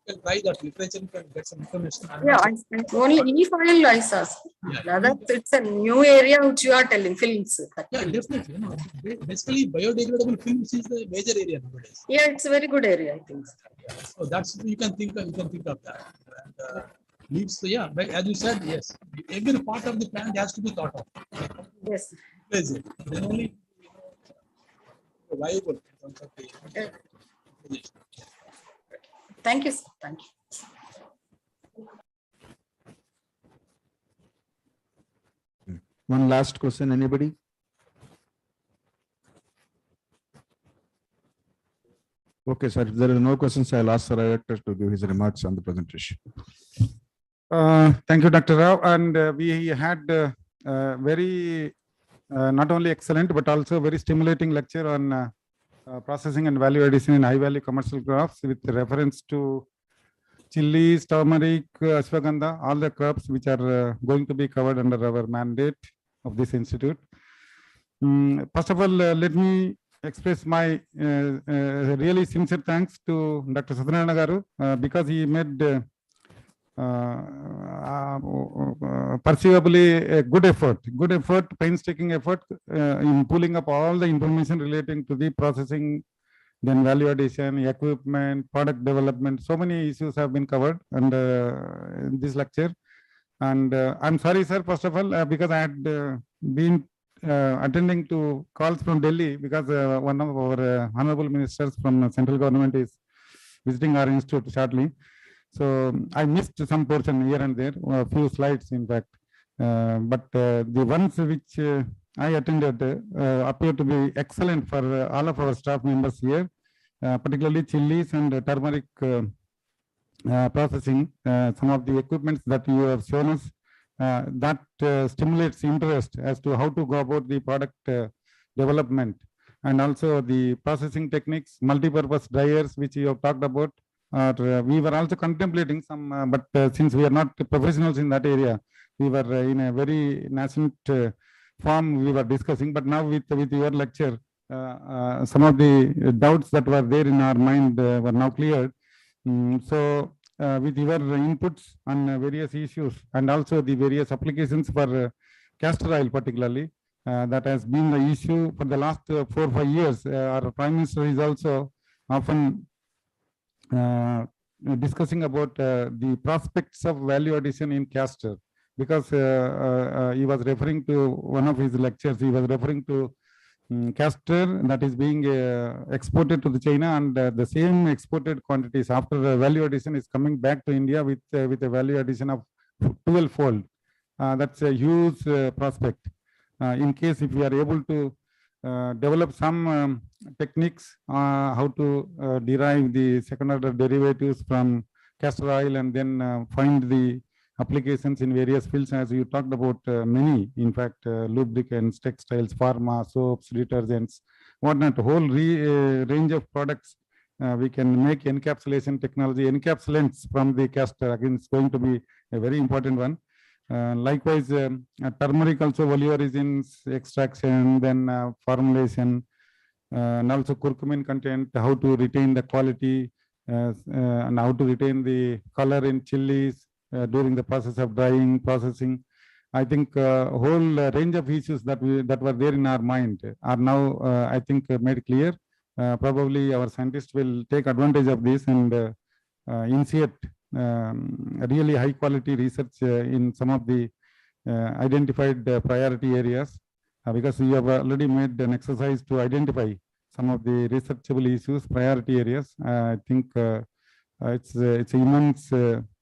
Speaker 5: can try that literature, you can get some information.
Speaker 8: Yeah, only leaf oil I saw. It's a new area which you are telling, films.
Speaker 5: Yeah, definitely. You know, basically biodegradable films is the major area nowadays.
Speaker 8: Yeah, it's a very good area, I think.
Speaker 5: So that's you can think of that. And, leaves, yeah, but as you said, yes, every part of the plant has to be thought of.
Speaker 8: Yes.
Speaker 5: Then only viable in terms of the
Speaker 8: Thank you, sir. Thank you.
Speaker 3: One last question, anybody? Okay, sir. If there are no questions, I'll ask the director to give his remarks on the presentation.
Speaker 4: Thank you, Dr. Rao. And we had very not only excellent but also very stimulating lecture on processing and value addition in high value commercial crops with reference to chilies, turmeric, ashwagandha, all the crops which are going to be covered under our mandate of this institute. First of all, let me express my really sincere thanks to Dr. Satyanarayana Garu because he made perceivably a good effort, painstaking effort in pulling up all the information relating to the processing, then value addition, equipment, product development. So many issues have been covered under in this lecture. And I'm sorry, sir, first of all, because I had been attending to calls from Delhi because one of our honorable ministers from central government is visiting our institute shortly. So I missed some portion here and there, a few slides in fact. But the ones which I attended appear to be excellent for all of our staff members here, particularly chilies and turmeric processing. Some of the equipments that you have shown us, that stimulates interest as to how to go about the product development, and also the processing techniques, multi-purpose dryers, which you have talked about. We were also contemplating some, but since we are not professionals in that area, we were in a very nascent form we were discussing. But now with your lecture, some of the doubts that were there in our mind were now cleared. So with your inputs on various issues and also the various applications for castor oil particularly, that has been the issue for the last 4 or 5 years. Our Prime Minister is also often discussing about the prospects of value addition in castor, because he was referring to one of his lectures, he was referring to castor that is being exported to the China, and the same exported quantities after the value addition is coming back to India with a value addition of 12-fold. That's a huge prospect. In case if we are able to develop some techniques how to derive the second order derivatives from castor oil and then find the applications in various fields, as you talked about many, in fact, lubricants, textiles, pharma, soaps, detergents, whatnot, whole range of products. We can make encapsulation technology, encapsulants from the castor. Again, it's going to be a very important one. Likewise, turmeric also oleoresins extraction, then formulation, and also curcumin content, how to retain the quality and how to retain the color in chilies during the process of drying, processing. I think whole range of issues that were there in our mind are now, I think, made clear. Probably our scientists will take advantage of this and initiate really high quality research in some of the identified priority areas, because we have already made an exercise to identify some of the researchable issues, priority areas. I think it's immense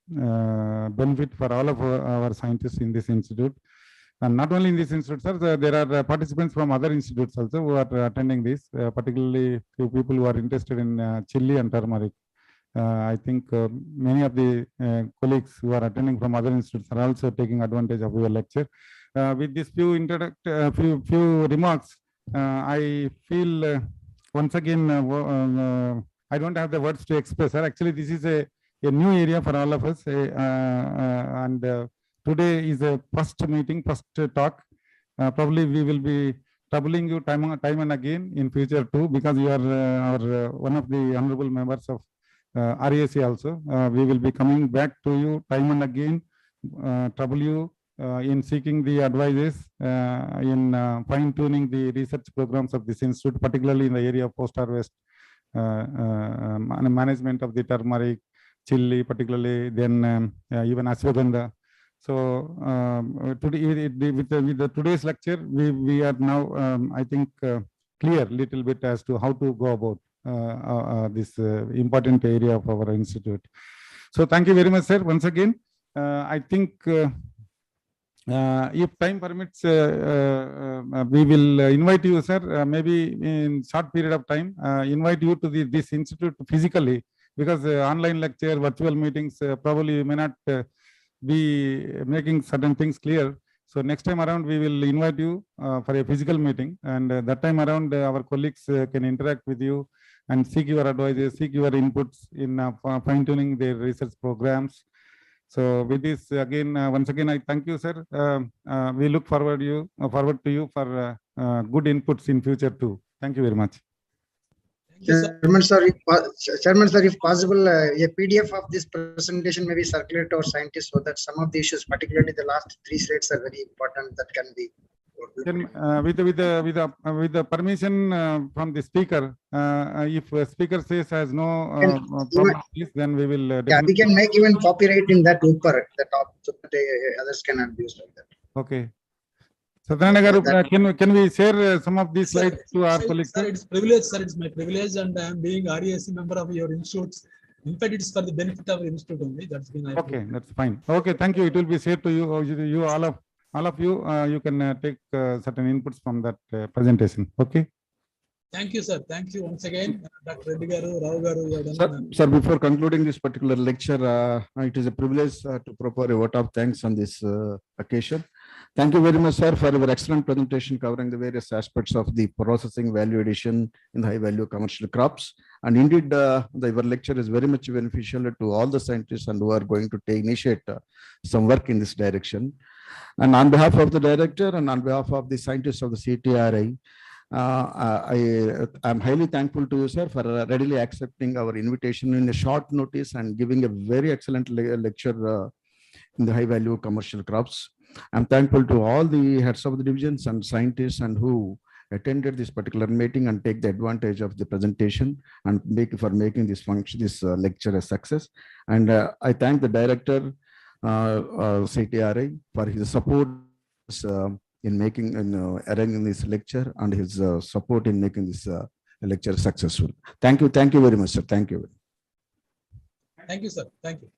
Speaker 4: benefit for all of our scientists in this institute. And not only in this institute, sir, there are participants from other institutes also who are attending this, particularly few people who are interested in chili and turmeric. I think many of the colleagues who are attending from other institutes are also taking advantage of your lecture. With these few remarks, I feel once again I don't have the words to express. Sir, actually, this is a new area for all of us, and today is a first meeting, first talk. Probably we will be troubling you time and again in future too, because you are one of the honorable members of RAC also. We will be coming back to you time and again, trouble you in seeking the advices, in fine-tuning the research programs of this institute, particularly in the area of post-harvest management of the turmeric, chili, particularly, then even ashwagandha. So today, with the today's lecture, we are now, I think, clear little bit as to how to go about this important area of our institute. So thank you very much, sir. Once again, I think if time permits, we will invite you, sir, maybe in short period of time, invite you to this institute physically, because online lecture, virtual meetings, probably you may not be making certain things clear. So next time around, we will invite you for a physical meeting, and that time around, our colleagues can interact with you and seek your advice, seek your inputs in fine-tuning their research programs. So with this, again, once again, I thank you, sir. We look forward to you for good inputs in future too. Thank you very much.
Speaker 6: Chairman sir, if possible, a PDF of this presentation may be circulated to our scientists so that some of the issues, particularly the last 3 slides, are very important. That can be.
Speaker 4: Then, with the permission from the speaker, if a speaker says has no problem, then we will.
Speaker 6: Yeah, we can make even copyright in that upper the top, so that others cannot use like that.
Speaker 4: Okay. Satyanarayana, can we share some of these slides to our colleagues?
Speaker 5: Sir, it's privilege, sir. It's my privilege, and I am being RAC member of your institute. In fact, it's for the benefit of our institute only. That's been.
Speaker 4: Okay, that's fine. Okay, thank you. It will be shared to you. You all of you. You can take certain inputs from that presentation. Okay.
Speaker 5: Thank you, sir. Thank you once again, Dr. Reddy Garu, Rao Garu.
Speaker 3: Sir, before concluding this particular lecture, it is a privilege to propose a vote of thanks on this occasion. Thank you very much, sir, for your excellent presentation covering the various aspects of the processing, value addition in the high-value commercial crops. And indeed, your lecture is very much beneficial to all the scientists and who are going to initiate some work in this direction. And on behalf of the director and on behalf of the scientists of the CTRI, I am highly thankful to you, sir, for readily accepting our invitation in a short notice and giving a very excellent lecture in the high-value commercial crops. I'm thankful to all the heads of the divisions and scientists and who attended this particular meeting and take the advantage of the presentation and making this lecture a success. And I thank the director CTRI for his support in arranging this lecture and his support in making this lecture successful. Thank you very much, sir. Thank you.
Speaker 5: Thank you, sir. Thank you.